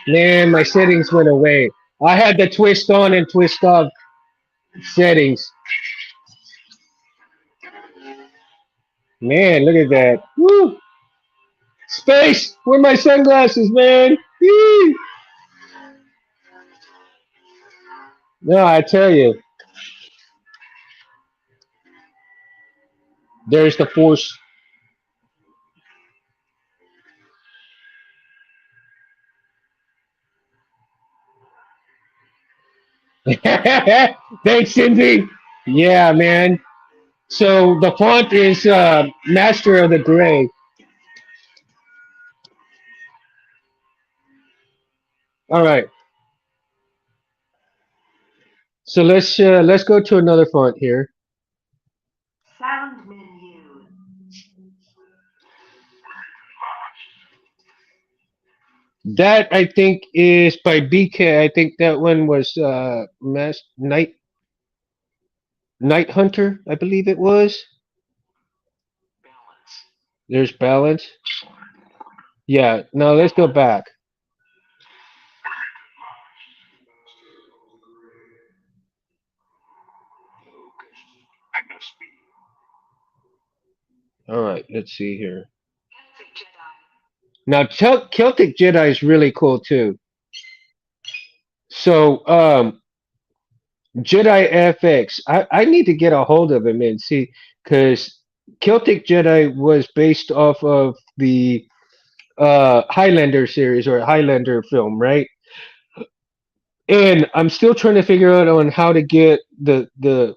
man, my settings went away. I had the twist on and twist off settings. Man, look at that. Woo! Space! Where are my sunglasses, man? Yee! No, I tell you, there's the force. Thanks, Cindy. Yeah, man. So the font is Master of the Gray. All right. So let's go to another font here. Sound menu. That I think is by BK. I think that one was Night Hunter. I believe it was. Balance. There's balance. Yeah. Now let's go back. Focus. I must be. All right. Let's see here. Celtic Jedi. Now Celtic Jedi is really cool too. So Jedi FX. I need to get a hold of him and see because Celtic Jedi was based off of the Highlander series or Highlander film, right? And I'm still trying to figure out on how to get the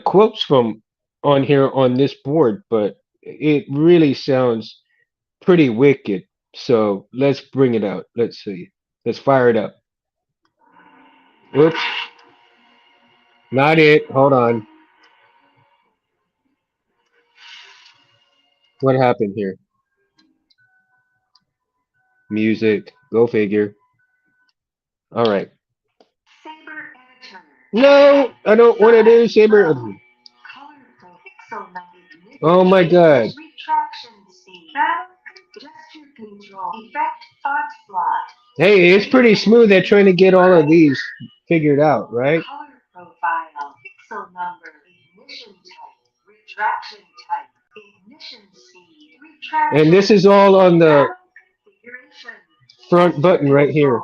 quotes from on here on this board, but it really sounds pretty wicked. So let's bring it out. Let's see. Let's fire it up. Oops, not it. Hold on. What happened here? Music. Go figure. All right. Saber editor. No, I don't want to do saber. Color pixel mode. Oh my god. Retraction speed. Gesture control. Effect font slot. Hey, it's pretty smooth at trying to get all of these figured out, right? Color profile. Pixel number. Ignition type. Retraction type. Ignition speed. Retraction. And this is all on the configuration. front button right here.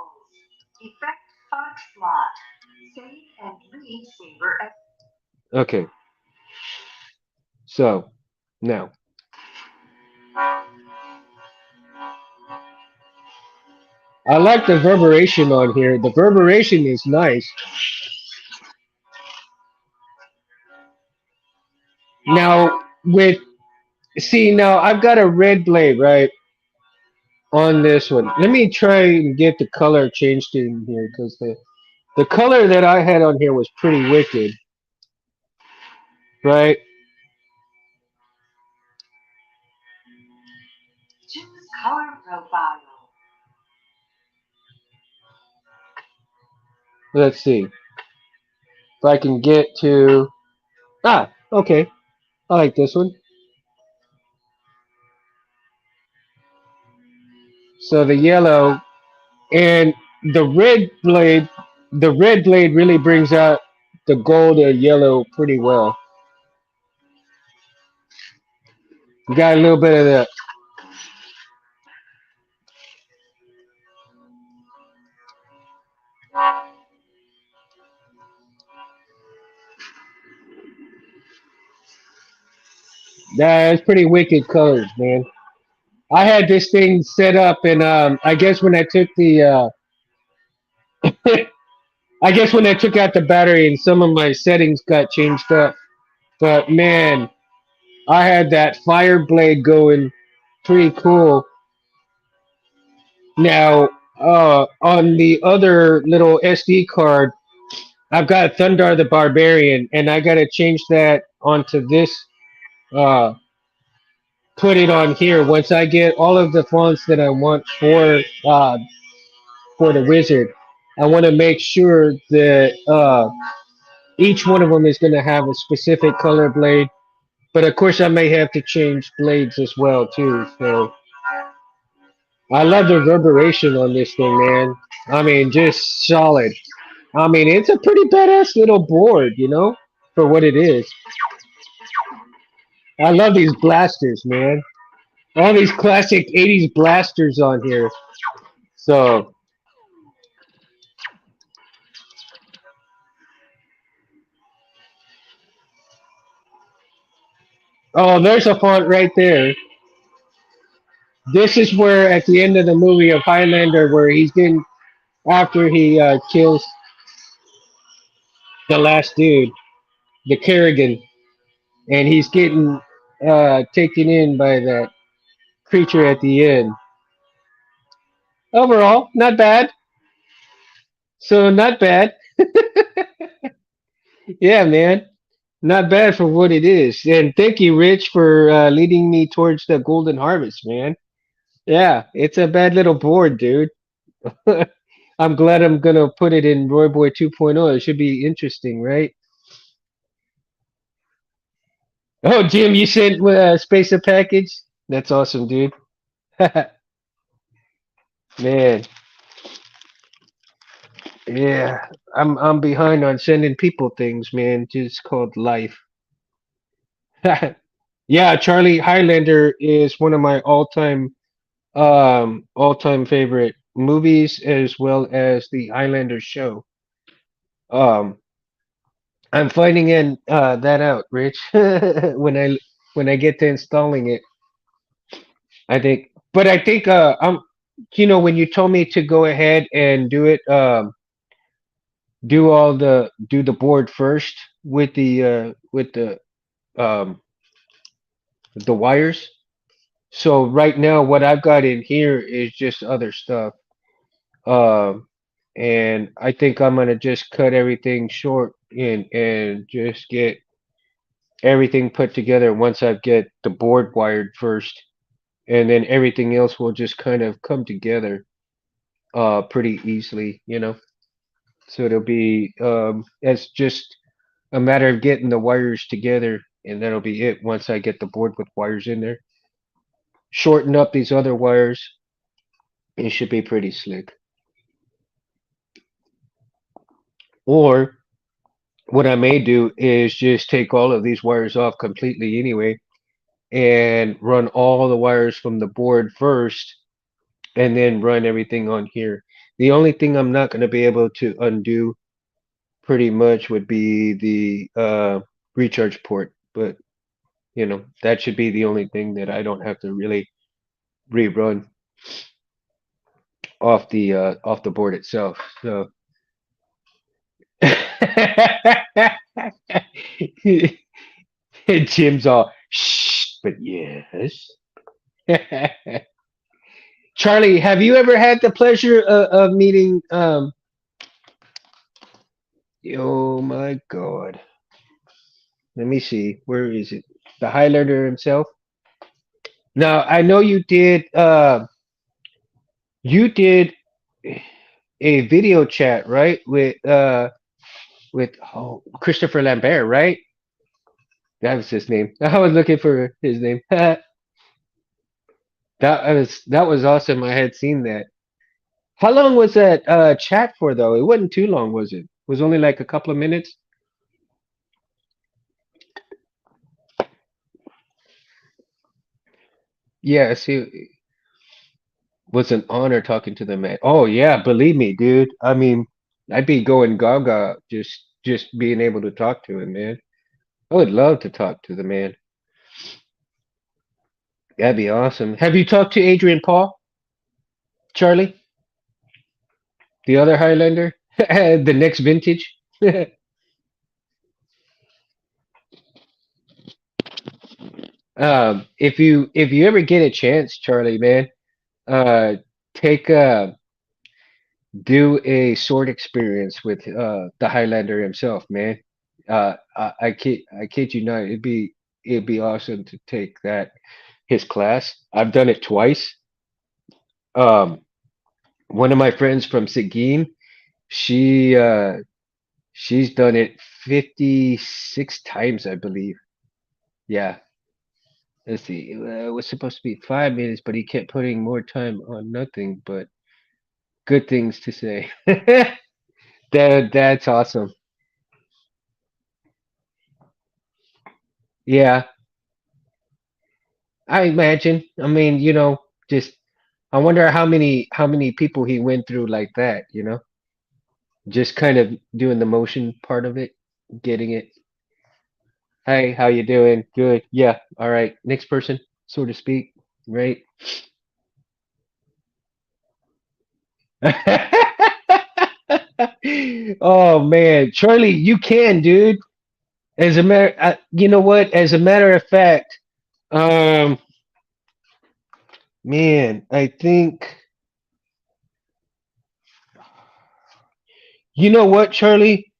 Effect font slot. Save and read saber. Okay, so now I like the reverberation on here. The reverberation is nice. Now with see now I've got a red blade right on this one. Let me try and get the color changed in here because the color that I had on here was pretty wicked, right? Choose color profile. Let's see if I can get to okay. I like this one. So the yellow and the red blade really brings out the gold and yellow pretty well. You got a little bit of that. That's pretty wicked colors, man. I had this thing set up, and I guess when I took the I guess when I took out the battery and some of my settings got changed up. But man, I had that fire blade going pretty cool. Now, on the other little SD card, I've got Thundar the Barbarian, and I gotta change that onto this. Uh, Put it on here once I get all of the fonts that I want for the wizard. I want to make sure that each one of them is going to have a specific color blade. But of course, I may have to change blades as well too. So I love the reverberation on this thing, man. I mean, just solid. I mean, it's a pretty badass little board, for what it is. I love these blasters, man. All these classic '80s blasters on here. So, oh, there's a font right there. This is where, at the end of the movie of Highlander, where he's getting after he kills the last dude, the Kerrigan, and he's getting taken in by that creature at the end. Overall, not bad. So not bad. Yeah, man, not bad for what it is. And thank you, Rich, for leading me towards the Golden Harvest, man. Yeah, it's a bad little board, dude. I'm glad I'm gonna put it in Roy Boy 2.0. It should be interesting, right? Oh, Jim, you sent Space a package? That's awesome, dude. Man, yeah, I'm behind on sending people things, man. Just called life. Yeah, Charlie Highlander is one of my all-time favorite movies as well as the Highlander show. Um I'm finding in that out, Rich. When I get to installing it, I think when you told me to go ahead and do it, do the board first um with the wires. So right now, what I've got in here is just other stuff. Um, and I think I'm gonna just cut everything short and just get everything put together once I get the board wired first, and then everything else will just kind of come together pretty easily. So it'll be it's just a matter of getting the wires together, and that'll be it once I get the board with wires in there. Shorten up these other wires, it should be pretty slick. Or what I may do is just take all of these wires off completely anyway and run all the wires from the board first and then run everything on here. The only thing I'm not going to be able to undo pretty much would be the recharge port, but that should be the only thing that I don't have to really rerun off the board itself. So Jim's all shh, but yes. Charlie, have you ever had the pleasure of meeting? Oh my God. Let me see. Where is it? The Highlander himself. Now I know you did. You did a video chat, right? With Christopher Lambert, right? That was his name. I was looking for his name. That was awesome. I had seen that. How long was that chat for though? It wasn't too long, was it? It was only like a couple of minutes. Yeah, see, was an honor talking to the man. Oh yeah, believe me, dude. I mean, I'd be going gaga just being able to talk to him, man. I would love to talk to the man. That'd be awesome. Have you talked to Adrian Paul, Charlie, the other Highlander? The next vintage. If you ever get a chance, Charlie, man, uh, take do a sword experience with the Highlander himself, man. I kid you not, it'd be awesome to take that his class. I've done it twice. Um, one of my friends from Seguin, she she's done it 56 times, I believe. Yeah. Let's see. It was supposed to be 5 minutes, but he kept putting more time on nothing but good things to say. That's awesome. Yeah, I imagine. I mean, just I wonder how many people he went through like that, just kind of doing the motion part of it, getting it. Hey, how you doing? Good. Yeah. All right. Next person, so to speak. Right. Oh man, Charlie, you can, dude. You know what? As a matter of fact, um, man, I think you know what, Charlie.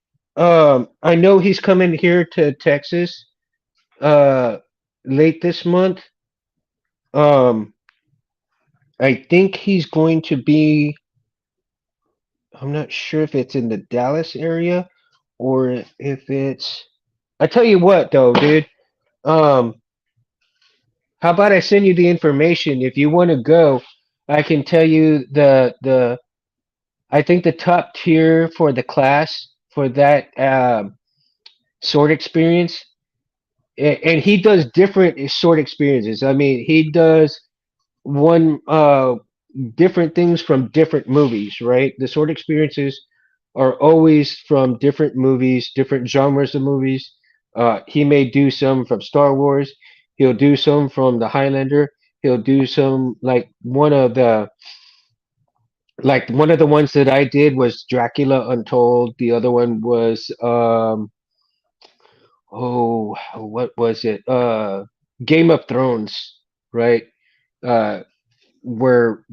I know he's coming here to Texas, uh, late this month. Um, I think he's going to be. I'm not sure if it's in the Dallas area or if it's. I tell you what, though, dude. Um, how about I send you the information if you want to go? I can tell you the I think the top tier for the class for that sword experience, and he does different sword experiences. I mean, he does one different things from different movies, right? The sword experiences are always from different movies, different genres of movies. He may do some from Star Wars. He'll do some from the Highlander. He'll do some like one of the ones that I did was Dracula Untold. The other one was what was it? Game of Thrones, right? Uh, where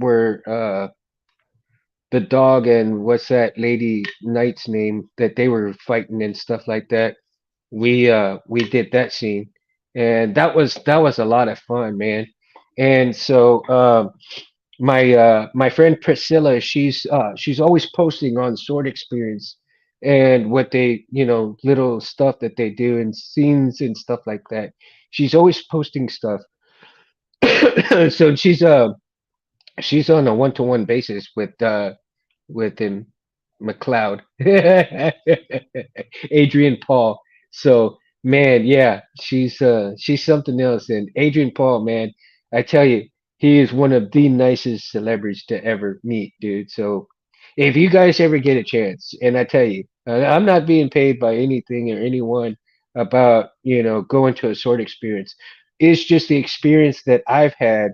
the dog and what's that lady knight's name that they were fighting and stuff like that. We did that scene, and that was a lot of fun, man. And so my friend Priscilla, she's always posting on Sword Experience and what they little stuff that they do and scenes and stuff like that. She's always posting stuff. So she's on a one-to-one basis with him, McLeod, Adrian Paul. So man, yeah, she's something else. And Adrian Paul, man, I tell you, he is one of the nicest celebrities to ever meet, dude. So if you guys ever get a chance, and I tell you, I'm not being paid by anything or anyone about going to a sword experience. It's just the experience that I've had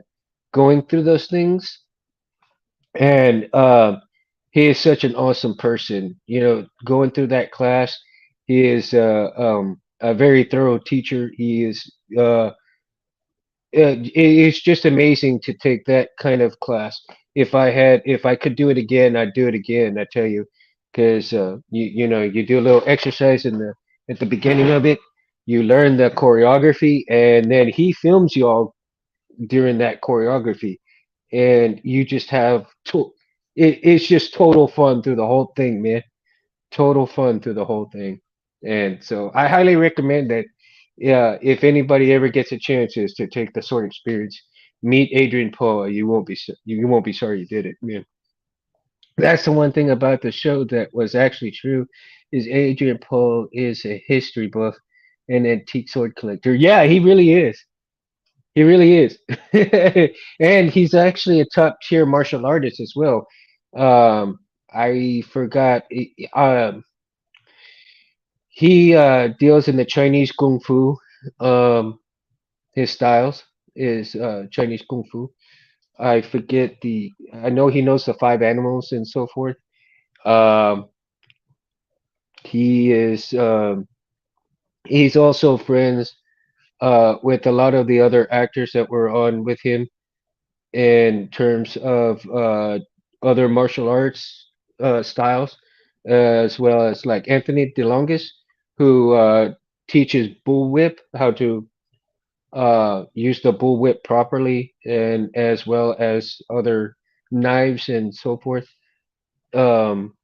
going through those things, and he is such an awesome person. Going through that class, he is a very thorough teacher. He is. It's just amazing to take that kind of class. If I could do it again, I'd do it again. I tell you, because you do a little exercise at the beginning of it. You learn the choreography, and then he films you all during that choreography, and you just it's just total fun through the whole thing, man. Total fun through the whole thing. And so I highly recommend that. Yeah, if anybody ever gets a chance is to take the sword experience, meet Adrian Paul. You won't be sorry you did it, man. That's the one thing about the show that was actually true, is Adrian Paul is a history buff and antique sword collector. Yeah, he really is. He really is. And he's actually a top tier martial artist as well. I forgot. He deals in the Chinese Kung Fu. Um, his styles is Chinese Kung Fu. I forget I know he knows the five animals and so forth. Um, He is he's also friends with a lot of the other actors that were on with him in terms of other martial arts styles, as well as like Anthony DeLongis, who teaches bullwhip, how to use the bullwhip properly, and as well as other knives and so forth. Um,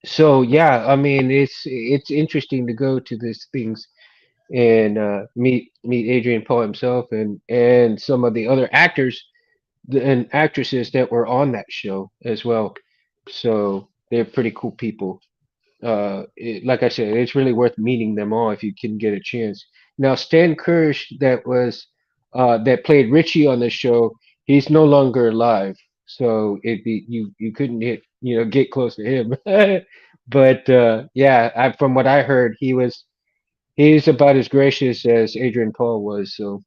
so yeah, I mean, it's interesting to go to these things and meet Adrian Paul himself and some of the other actors and actresses that were on that show as well. So they're pretty cool people. Like I said, it's really worth meeting them all if you can get a chance. Now, Stan Kirsch, that played Richie on the show, he's no longer alive, so you couldn't get close to him. But yeah, from what I heard, he's about as gracious as Adrian Paul was. So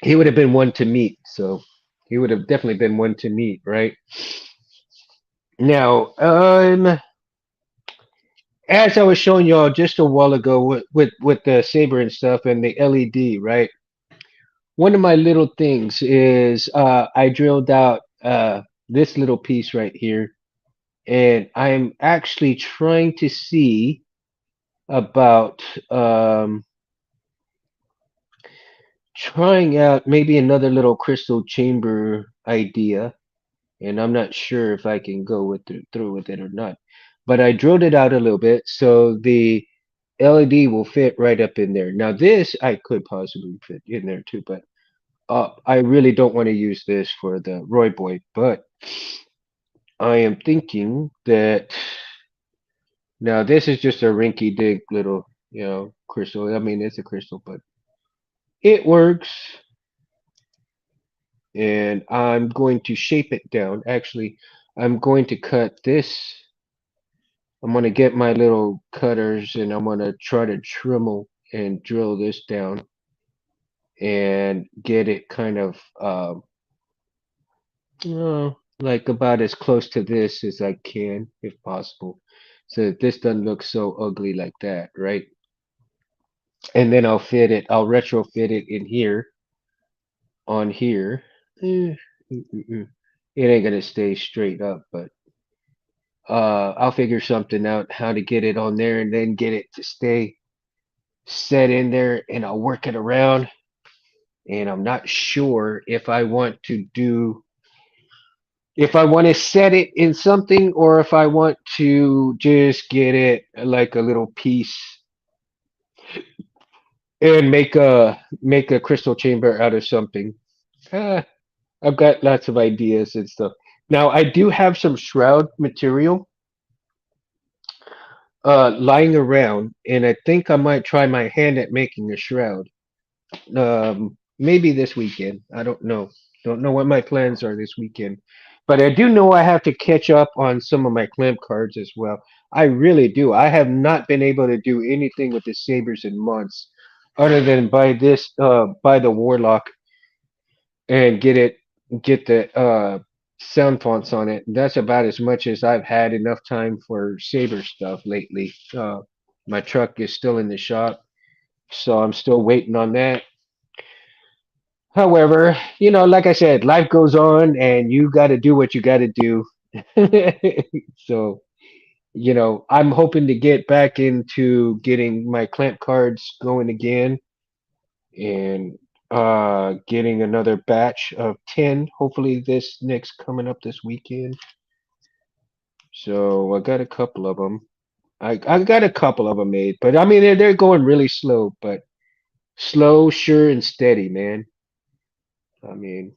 he would have been one to meet. So he would have definitely been one to meet, right? Now, as I was showing y'all just a while ago with the saber and stuff and the LED, right? One of my little things is I drilled out this little piece right here, and I'm actually trying to see about trying out maybe another little crystal chamber idea, and I'm not sure if I can go through with it or not. But I drilled it out a little bit so the LED will fit right up in there. Now this I could possibly fit in there too, but I really don't want to use this for the Roy Boy. But I am thinking that now this is just a rinky dink little, crystal. I mean, it's a crystal, but it works. And I'm going to shape it down. Actually, I'm going to cut this. I'm going to get my little cutters and I'm going to try to Dremel and drill this down and get it kind of like about as close to this as I can, if possible. So that this doesn't look so ugly like that, right? And then I'll retrofit it in here, on here. Eh, It ain't gonna stay straight up, but I'll figure something out how to get it on there and then get it to stay set in there and I'll work it around. And I'm not sure if I want to set it in something or if I want to just get it like a little piece and make a crystal chamber out of something. Uh, I've got lots of ideas and stuff. Now I do have some shroud material lying around, and I think I might try my hand at making a shroud. Maybe this weekend. I don't know. Don't know what my plans are this weekend. But I do know I have to catch up on some of my clamp cards as well. I really do. I have not been able to do anything with the sabers in months, other than buy the warlock and get the sound fonts on it. That's about as much as I've had enough time for saber stuff lately. My truck is still in the shop, so I'm still waiting on that. However, like I said, life goes on and you got to do what you got to do. So, I'm hoping to get back into getting my clamp cards going again and getting another batch of 10, hopefully this next coming up this weekend. So, I got a couple of them. I got a couple of them made, but I mean they're going really slow, but slow, sure and steady, man. I mean,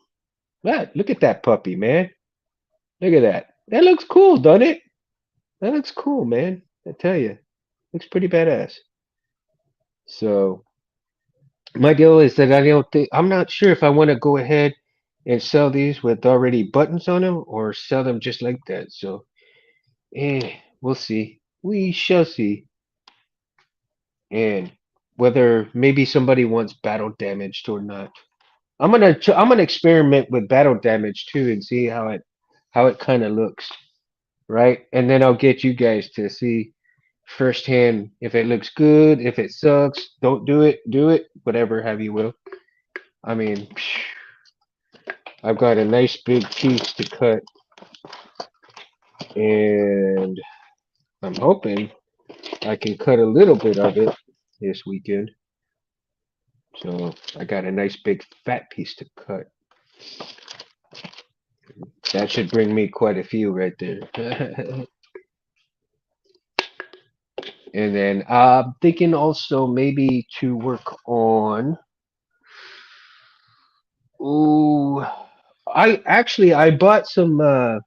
look at that puppy, man. Look at that. That looks cool, doesn't it? That looks cool, man. I tell you, looks pretty badass. So my deal is that I'm not sure if I want to go ahead and sell these with already buttons on them or sell them just like that. So, we'll see. We shall see. And whether maybe somebody wants battle damaged or not. I'm gonna experiment with battle damage too and see how it how it kind of looks, right? And then I'll get you guys to see firsthand if it looks good, if it sucks. Don't do it, whatever have you will. I mean, I've got a nice big piece to cut, and I'm hoping I can cut a little bit of it this weekend. So I got a nice big fat piece to cut. That should bring me quite a few right there. And then I'm thinking also maybe to work on. Ooh, I bought some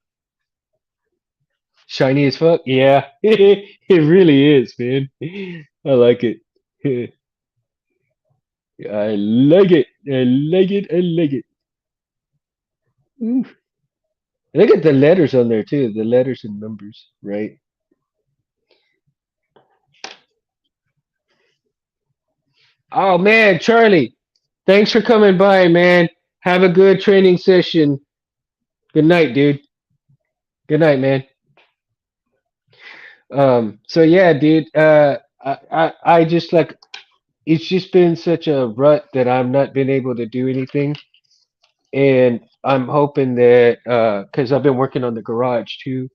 shiny as fuck. Yeah, it really is, man. I like it. I like it. I like it. I like it. Ooh. Look at the letters on there too. The letters and numbers, right? Oh man, Charlie, thanks for coming by, man. Have a good training session. Good night, dude. Good night, man. So yeah, dude. I just like it's just been such a rut that I've not been able to do anything, and I'm hoping that because I've been working on the garage too,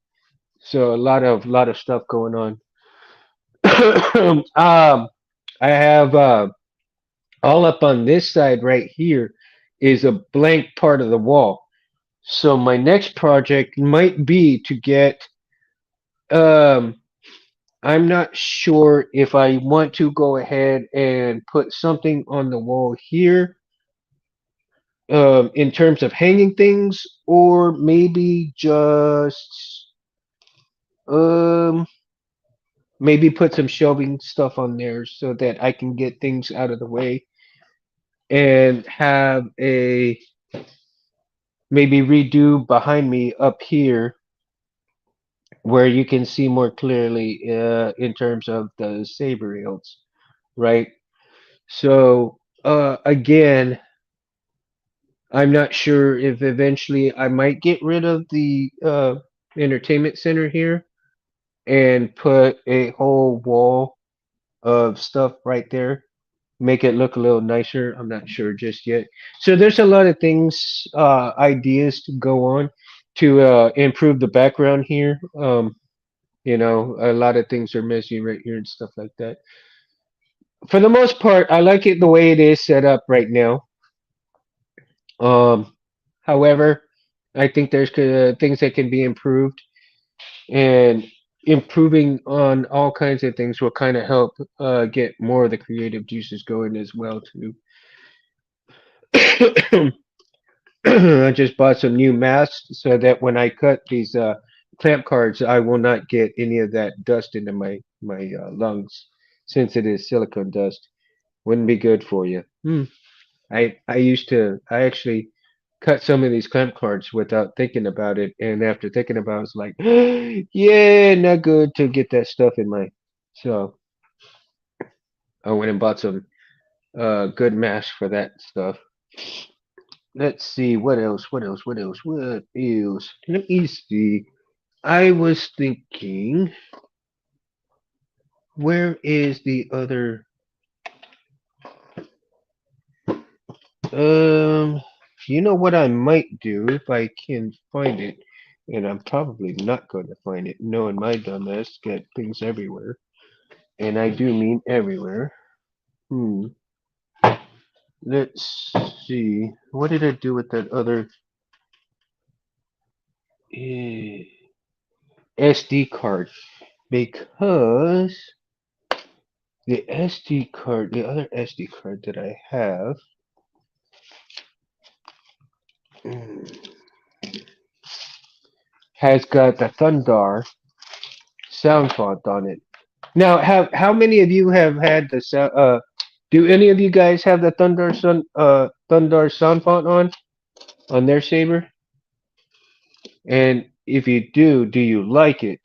so a lot of stuff going on. I have all up on this side right here is a blank part of the wall. So my next project might be to get um I'm not sure if I want to go ahead and put something on the wall here in terms of hanging things or maybe just um maybe put some shelving stuff on there so that I can get things out of the way and have a maybe redo behind me up here where you can see more clearly in terms of the saber hilts, right? So again, I'm not sure if eventually I might get rid of the entertainment center here and put a whole wall of stuff right there, make it look a little nicer. I'm not sure just yet. So there's a lot of things, ideas to go on to improve the background here. A lot of things are missing right here and stuff like that. For the most part, I like it the way it is set up right now. Um, However, I think there's things that can be improved, and improving on all kinds of things will kind of help get more of the creative juices going as well too. I just bought some new masks so that when I cut these clamp cards, I will not get any of that dust into my lungs, since it is silicone dust. Wouldn't be good for you. I actually cut some of these clamp cards without thinking about it, and after thinking about it, I was like, yeah, not good to get that stuff in my. So I went and bought some good masks for that stuff. Let's see what else. What else? What else? What else? Let me see. I was thinking, where is the other? Um, you know what I might do if I can find it, and I'm probably not going to find it, knowing my dumbass got things everywhere, and I do mean everywhere. Hmm. Let's see. What did I do with that other eh, SD card? Because the other SD card that I have, hmm, has got the Thundar sound font on it. Now, have how many of you have had the sound? Do any of you guys have the Thundar sound font on their saber? And if you do you like it?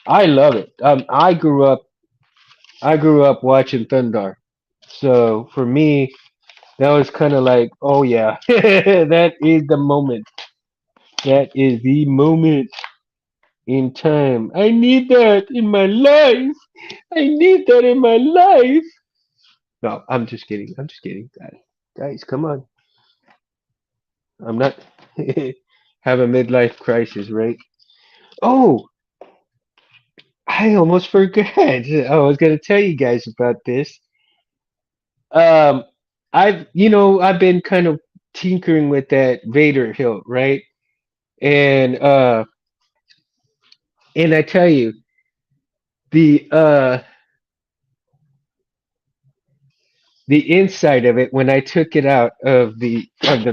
I love it. I grew up watching Thundar, so for me, that was kind of like, oh yeah, that is the moment. That is the moment in time. I need that in my life. I need that in my life. No, I'm just kidding. I'm just kidding. Guys, come on. I'm not have a midlife crisis, right? Oh, I almost forgot. I was gonna tell you guys about this. Um, I've been kind of tinkering with that Vader hilt, right? And and I tell you, the uh the inside of it when I took it out of the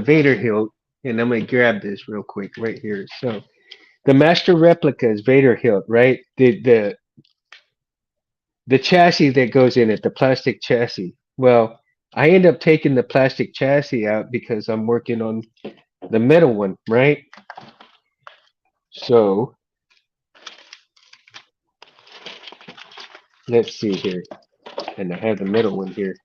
Vader hilt, and I'm gonna grab this real quick right here. So the master replica is Vader hilt, right? The chassis that goes in it, the plastic chassis. Well, I end up taking the plastic chassis out because I'm working on the metal one, right? So let's see here. And I have the middle one here.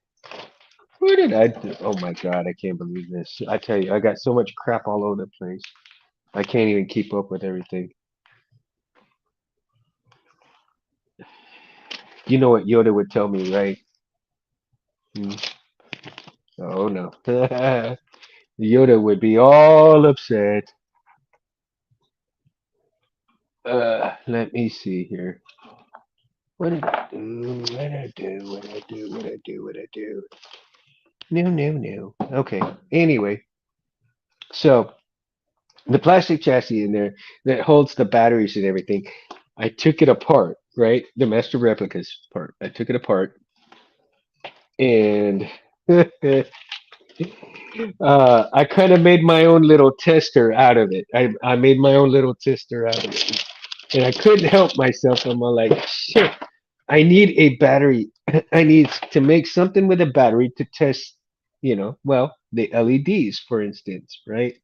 Where did I do? Oh my god, I can't believe this. I tell you, I got so much crap all over the place. I can't even keep up with everything. You know what Yoda would tell me, right? Hmm. Oh no. Yoda would be all upset. Let me see here. What did I do? What did I do? What did I do? What did I do? What did I do? No, no, no. Okay. Anyway, so the plastic chassis in there that holds the batteries and everything, I took it apart, right? The master replicas part. I took it apart and I kind of made my own little tester out of it. I made my own little tester out of it. And I couldn't help myself. I'm all like, shit, I need a battery. I need to make something with a battery to test, well, the LEDs, for instance, right?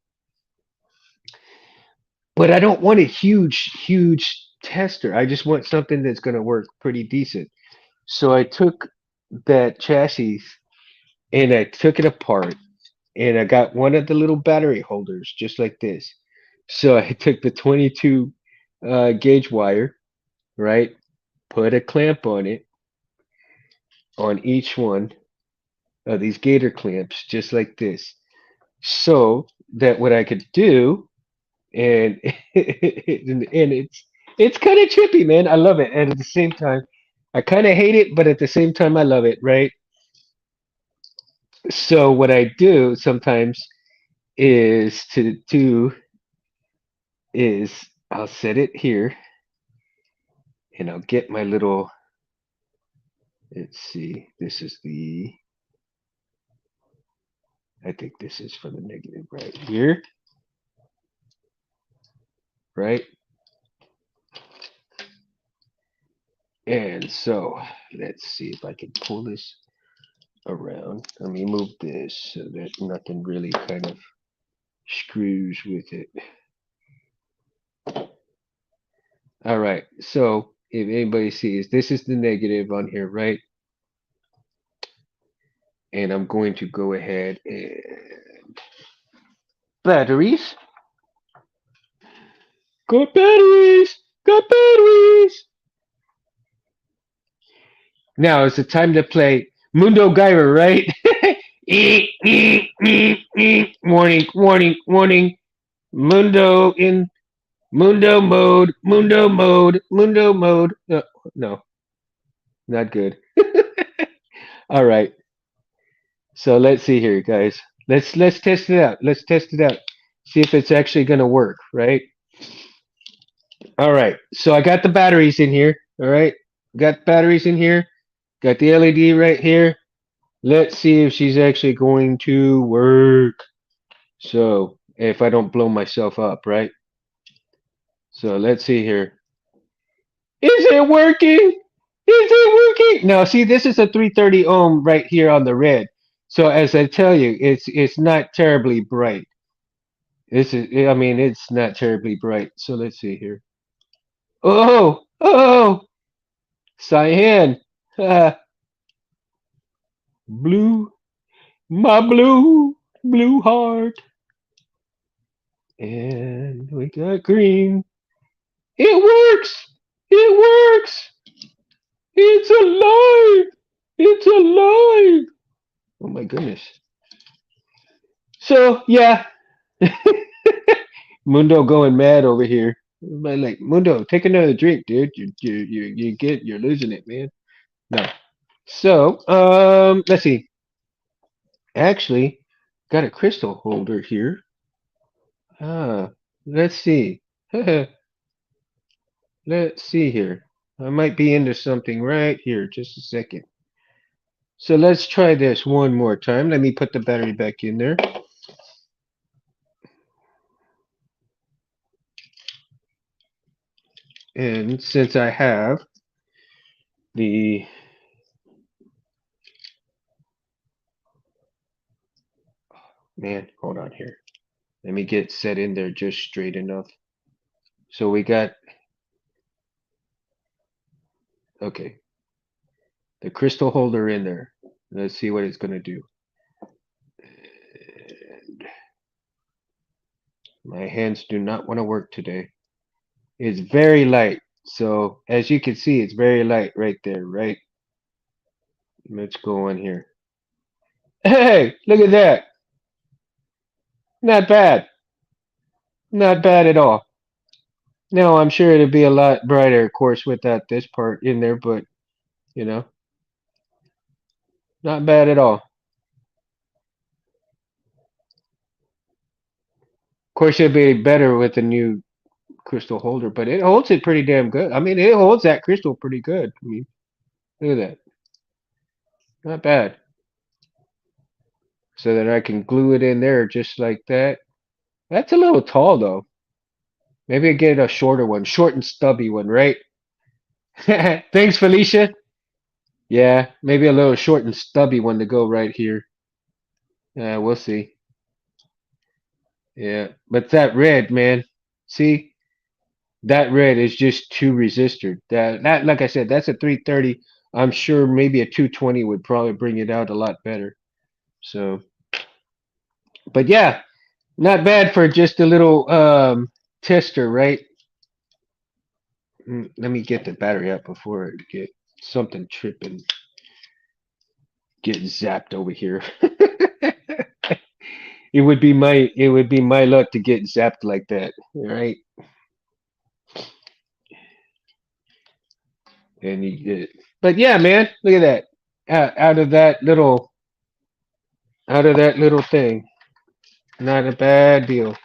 But I don't want a huge tester. I just want something that's going to work pretty decent. So I took that chassis and I took it apart and I got one of the little battery holders just like this. So I took the 22 gauge wire, right? Put a clamp on it on each one of these gator clamps just like this. So that what I could do and and it's kind of trippy, man. I love it, and at the same time, I kind of hate it, but at the same time, I love it, right? So what I do sometimes is to do is I'll set it here, and I'll get my little. Let's see. This is the. I think this is for the negative right here, right? And so let's see if I can pull this around. Let me move this so that nothing really kind of screws with it. All right. So if anybody sees, this is the negative on here, right? And I'm going to go ahead and batteries. Got batteries. Got batteries. Now it's the time to play Mundo Guyver, right? Warning, warning, warning. Mundo in Mundo mode, Mundo mode, Mundo mode. No, no, not good. All right. So let's see here, guys. Let's test it out. Let's test it out. See if it's actually gonna work, right? All right. So I got the batteries in here. All right. Got batteries in here. Got the LED right here. Let's see if she's actually going to work. So if I don't blow myself up, right? So let's see here. Is it working? Is it working? Now, see, this is a 330 ohm right here on the red. So as I tell you, it's not terribly bright. I mean, it's not terribly bright. So let's see here. Oh, oh, cyan, blue, my blue heart. And we got green. It works! It works! It's alive! It's alive! Oh my goodness. So yeah, Mundo going mad over here. Everybody like Mundo, take another drink, dude. You're losing it, man. No. So let's see. Actually, got a crystal holder here. Ah, let's see. Let's see here. I might be into something right here. Just a second. So let's try this one more time. Let me put the battery back in there. And since I have the man, hold on here. Let me get set in there just straight enough. So we got okay, the crystal holder in there. Let's see what it's gonna do. And my hands do not want to work today. It's very light. So as you can see, it's very light right there, right? Let's go on here. Hey, look at that. Not bad. Not bad at all. No, I'm sure it'd be a lot brighter, of course, without this part in there, but you know, not bad at all. Of course, it'd be better with a new crystal holder, but it holds it pretty damn good. I mean, it holds that crystal pretty good. I mean, look at that. Not bad. So that I can glue it in there just like that. That's a little tall though. Maybe I get a shorter one, short and stubby one, right? Thanks, Felicia. Yeah, maybe a little short and stubby one to go right here. We'll see. Yeah, but that red, man. See, that red is just too resistor. That, like I said, that's a 330. I'm sure maybe a 220 would probably bring it out a lot better. So, but yeah, not bad for just a little tester, right? Let me get the battery up before I get something tripping, get zapped over here. It would be my luck to get zapped like that, right? And you get, but yeah, man, look at that. Out of that little thing, not a bad deal.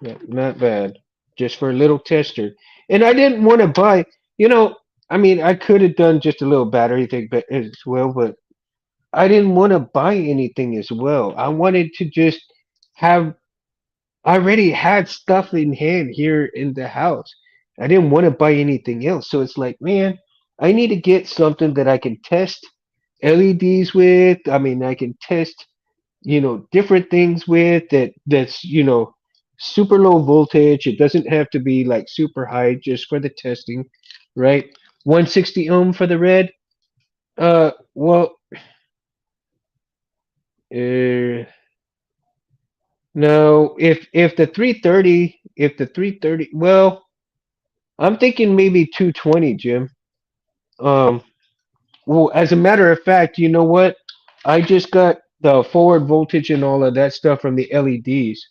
Yeah, not bad. Just for a little tester. And I didn't want to buy, you know, I mean, I could have done just a little battery thing, but as well, but I didn't want to buy anything as well. I wanted to just have I already had stuff in hand here in the house. I didn't want to buy anything else. So it's like, man, I need to get something that I can test LEDs with. I mean, I can test, different things with that's, super low voltage. It doesn't have to be like super high just for the testing, right? 160 ohm for the red. Well, uh, no, if the 330, well, I'm thinking maybe 220, Jim. Um, well, as a matter of fact, you know what? I just got the forward voltage and all of that stuff from the LEDs.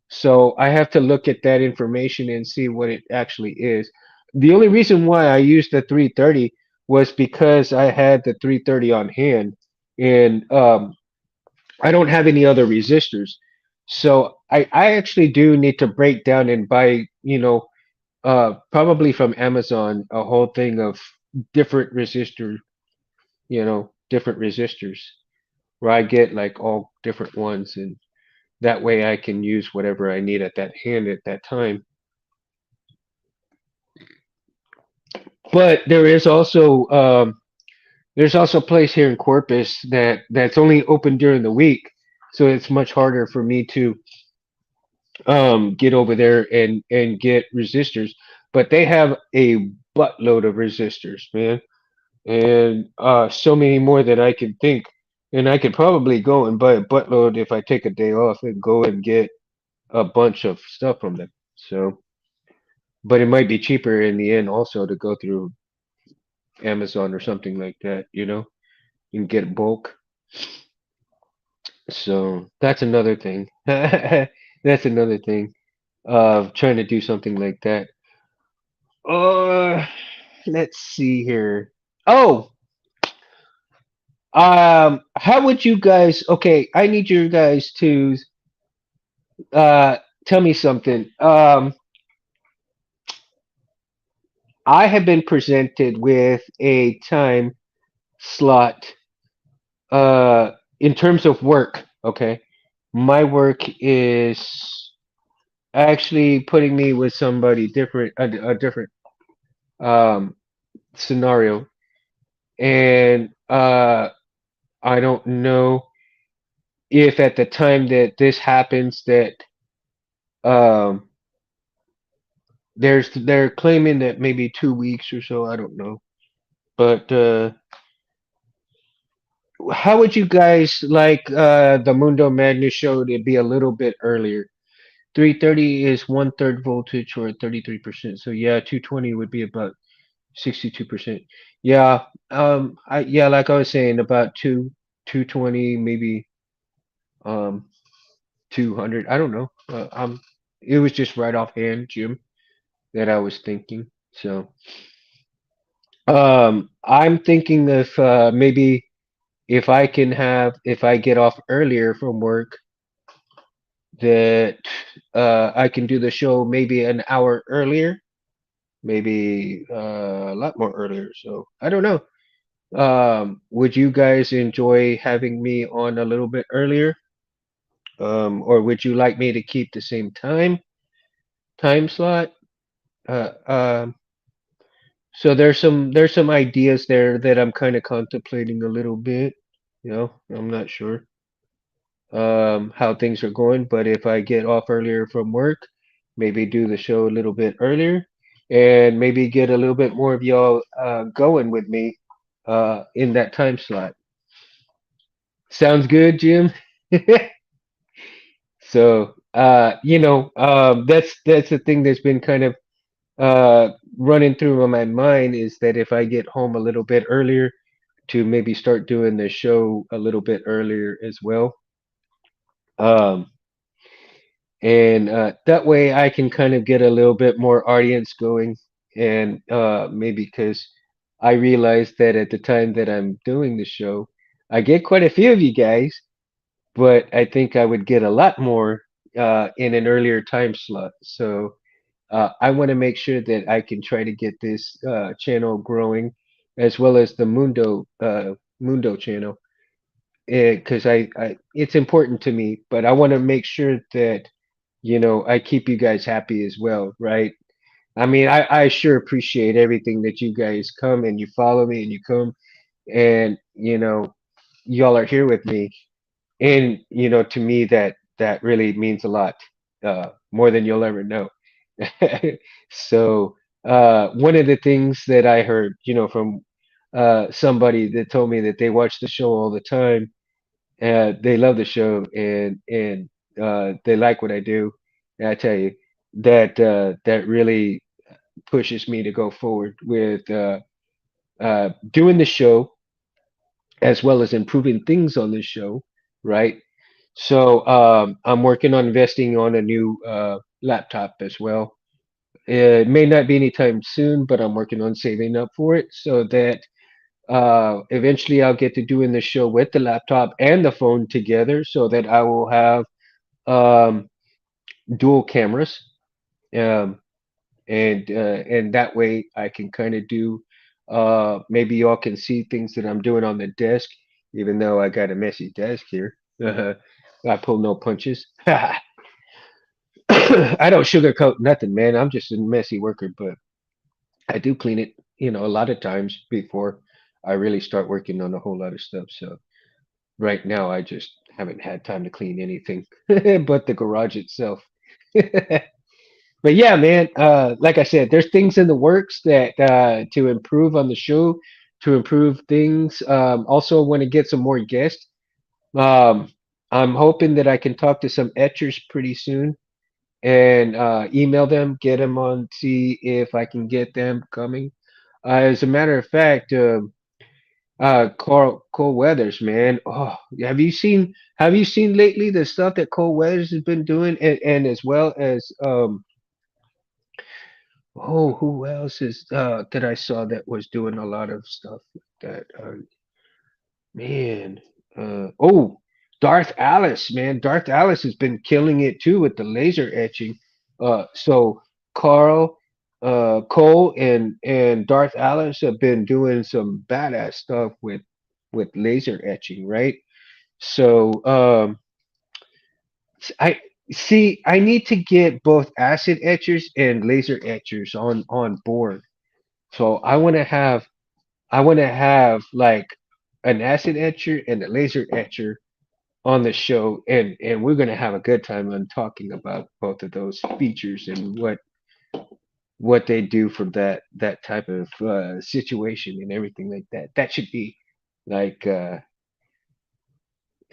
So I have to look at that information and see what it actually is. The only reason why I used the 330 was because I had the 330 on hand, and I don't have any other resistors. So I actually do need to break down and buy, probably from Amazon, a whole thing of different different resistors where I get like all different ones, and that way I can use whatever I need at that hand at that time. But there's also a place here in Corpus that's only open during the week, so it's much harder for me to get over there and get resistors. But they have a buttload of resistors, man, and so many more than I can think. And I could probably go and buy a buttload if I take a day off and go and get a bunch of stuff from them. So, but it might be cheaper in the end also to go through Amazon or something like that, and get bulk. So that's another thing. That's another thing of trying to do something like that. Uh, let's see here. Oh, how would you guys? Okay, I need you guys to uh tell me something. I have been presented with a time slot in terms of work. Okay, my work is actually putting me with somebody different, a different um scenario, and I don't know if at the time that this happens that um they're claiming that maybe 2 weeks or so. I don't know, but how would you guys like the Mundo Magnus show to be a little bit earlier? 330 is one third voltage or 33%. So yeah, 220 would be about 62%. Yeah, yeah, like I was saying, about 220, maybe um 200. I don't know. It was just right offhand, Jim, that I was thinking. So I'm thinking if maybe if I get off earlier from work, that I can do the show maybe an hour earlier, maybe a lot more earlier. So I don't know. Would you guys enjoy having me on a little bit earlier? Or would you like me to keep the same time slot? Uh, um, so there's some ideas there that I'm kind of contemplating a little bit. I'm not sure how things are going, but if I get off earlier from work, maybe do the show a little bit earlier, and maybe get a little bit more of y'all going with me in that time slot. Sounds good, Jim? So, that's the thing that's been kind of running through my mind is that if I get home a little bit earlier, to maybe start doing the show a little bit earlier as well. Um, and that way I can kind of get a little bit more audience going. And maybe because I realized that at the time that I'm doing the show, I get quite a few of you guys, but I think I would get a lot more in an earlier time slot. So I want to make sure that I can try to get this channel growing, as well as the Mundo channel, because it's important to me. But I want to make sure that I keep you guys happy as well, right? I mean, I sure appreciate everything that you guys come and you follow me and you come and y'all are here with me, and to me that really means a lot, more than you'll ever know. So one of the things that I heard, from somebody that told me that they watch the show all the time, they love the show, and they like what I do. And I tell you that really pushes me to go forward with doing the show as well as improving things on the show, right? So I'm working on investing on a new laptop as well. It may not be anytime soon, but I'm working on saving up for it so that eventually I'll get to doing the show with the laptop and the phone together, so that I will have um, dual cameras, um, and that way I can kind of do. Maybe y'all can see things that I'm doing on the desk, even though I got a messy desk here. I pull no punches. I don't sugarcoat nothing, man. I'm just a messy worker, but I do clean it, a lot of times before I really start working on a whole lot of stuff. So right now, I just haven't had time to clean anything but the garage itself. But yeah, man, like I said, there's things in the works that to improve on the show, to improve things. Also, want to get some more guests. Um, I'm hoping that I can talk to some etchers pretty soon. and email them, get them on, see if I can get them coming. As a matter of fact, Cole Weathers, man. Oh, have you seen lately the stuff that Cole Weathers has been doing, and as well as oh, who else is that I saw that was doing a lot of stuff like that? Man, oh, Darth Alice, man. Darth Alice has been killing it too with the laser etching. So Carl, Cole, and Darth Alice have been doing some badass stuff with laser etching, right? So I see. I need to get both acid etchers and laser etchers on board. So I want to have like an acid etcher and a laser etcher on the show, and we're gonna have a good time on talking about both of those features and what they do for that type of situation and everything like that. That should be like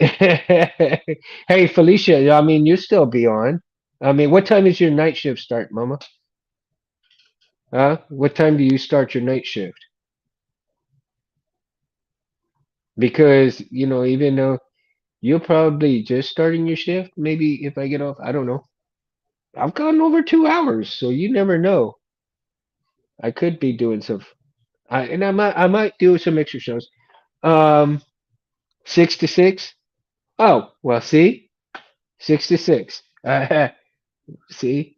hey Felicia, I mean you still be on. I mean, what time is your night shift start, Mama? Huh? What time do you start your night shift? Because even though you're probably just starting your shift, maybe if I get off, I don't know. I've gone over 2 hours, so you never know. I could be doing some, and I might do some extra shows. Um, 6 to 6. Oh, well, see, 6 to 6. See,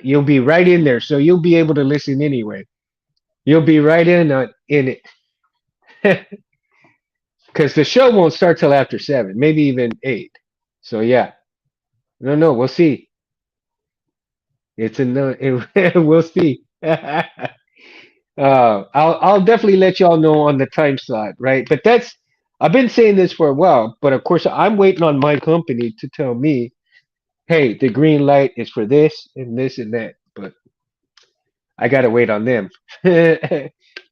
you'll be right in there, so you'll be able to listen anyway. You'll be right in it, because the show won't start till after 7, maybe even 8. So yeah, no, we'll see. It's a no. We'll see. I'll definitely let y'all know on the time slot, right? But I've been saying this for a while, but of course I'm waiting on my company to tell me, hey, the green light is for this and this and that. But I gotta wait on them.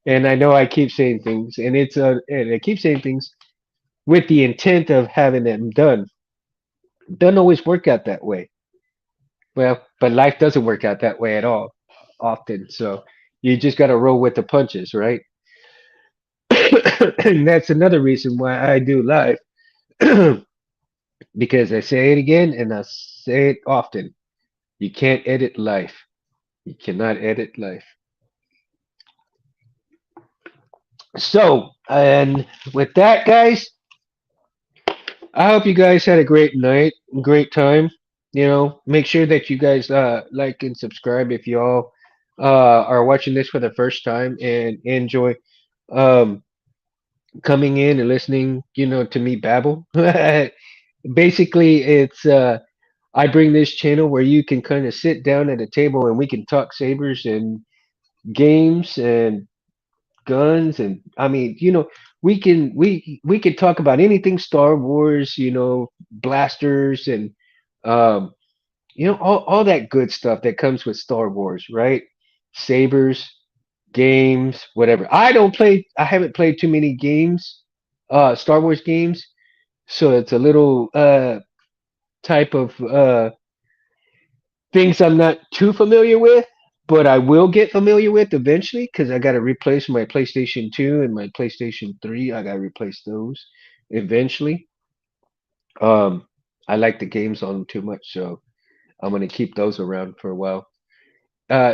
And I know I keep saying things, and I keep saying things with the intent of having them done. Doesn't always work out that way. Well, but life doesn't work out that way at all, often. So you just gotta roll with the punches, right? And that's another reason why I do live because I say it again and I say it often. You can't edit life. You cannot edit life. So, and with that, guys, I hope you guys had a great night, great time. Make sure that you guys like and subscribe if y'all are watching this for the first time and enjoy um, coming in and listening, to me babble. Basically, it's I bring this channel where you can kind of sit down at a table and we can talk sabers and games and guns, and I mean, we can talk about anything Star Wars, blasters and um all that good stuff that comes with Star Wars, right? Sabers, games, whatever. I haven't played too many games, Star Wars games, so it's a little type of things I'm not too familiar with, but I will get familiar with eventually because I got to replace my PlayStation 2 and my PlayStation 3. I got to replace those eventually. Um, I like the games on them too much, so I'm gonna keep those around for a while.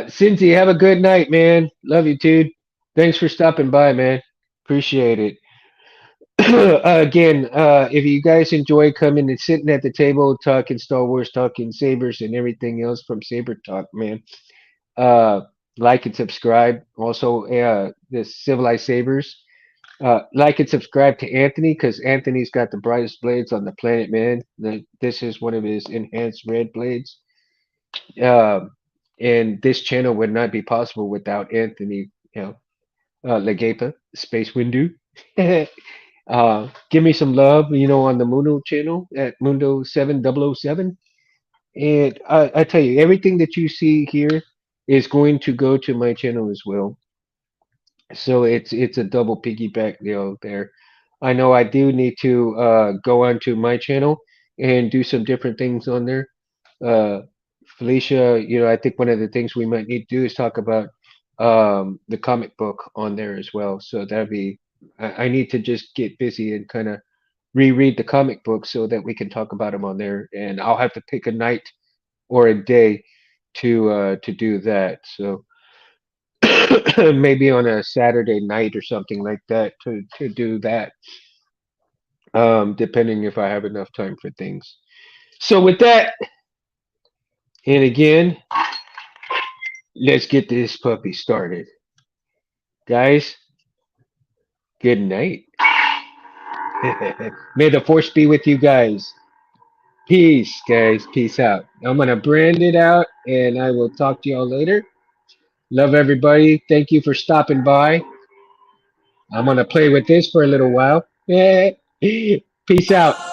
Cindy, have a good night, man. Love you, dude. Thanks for stopping by, man. Appreciate it. Again, if you guys enjoy coming and sitting at the table talking Star Wars, talking sabers, and everything else from Saber Talk, man, uh, like and subscribe. Also, this Civilized Sabers. Like and subscribe to Anthony because Anthony's got the brightest blades on the planet, man. This is one of his enhanced red blades. Um, and this channel would not be possible without Anthony, Legepa, Space Windu. Give me some love, on the Mundo channel at Mundo7007. And I tell you, everything that you see here is going to go to my channel as well. So it's a double piggyback deal there. I know I do need to go onto my channel and do some different things on there. Uh, Felicia, I think one of the things we might need to do is talk about the comic book on there as well. So that'd be, I need to just get busy and kind of reread the comic book so that we can talk about them on there. And I'll have to pick a night or a day to do that. So maybe on a Saturday night or something like that to do that, depending if I have enough time for things. So with that, and again, let's get this puppy started. Guys, good night. May the force be with you guys. Peace, guys. Peace out. I'm going to brand it out and I will talk to y'all later. Love everybody. Thank you for stopping by. I'm going to play with this for a little while. Peace out.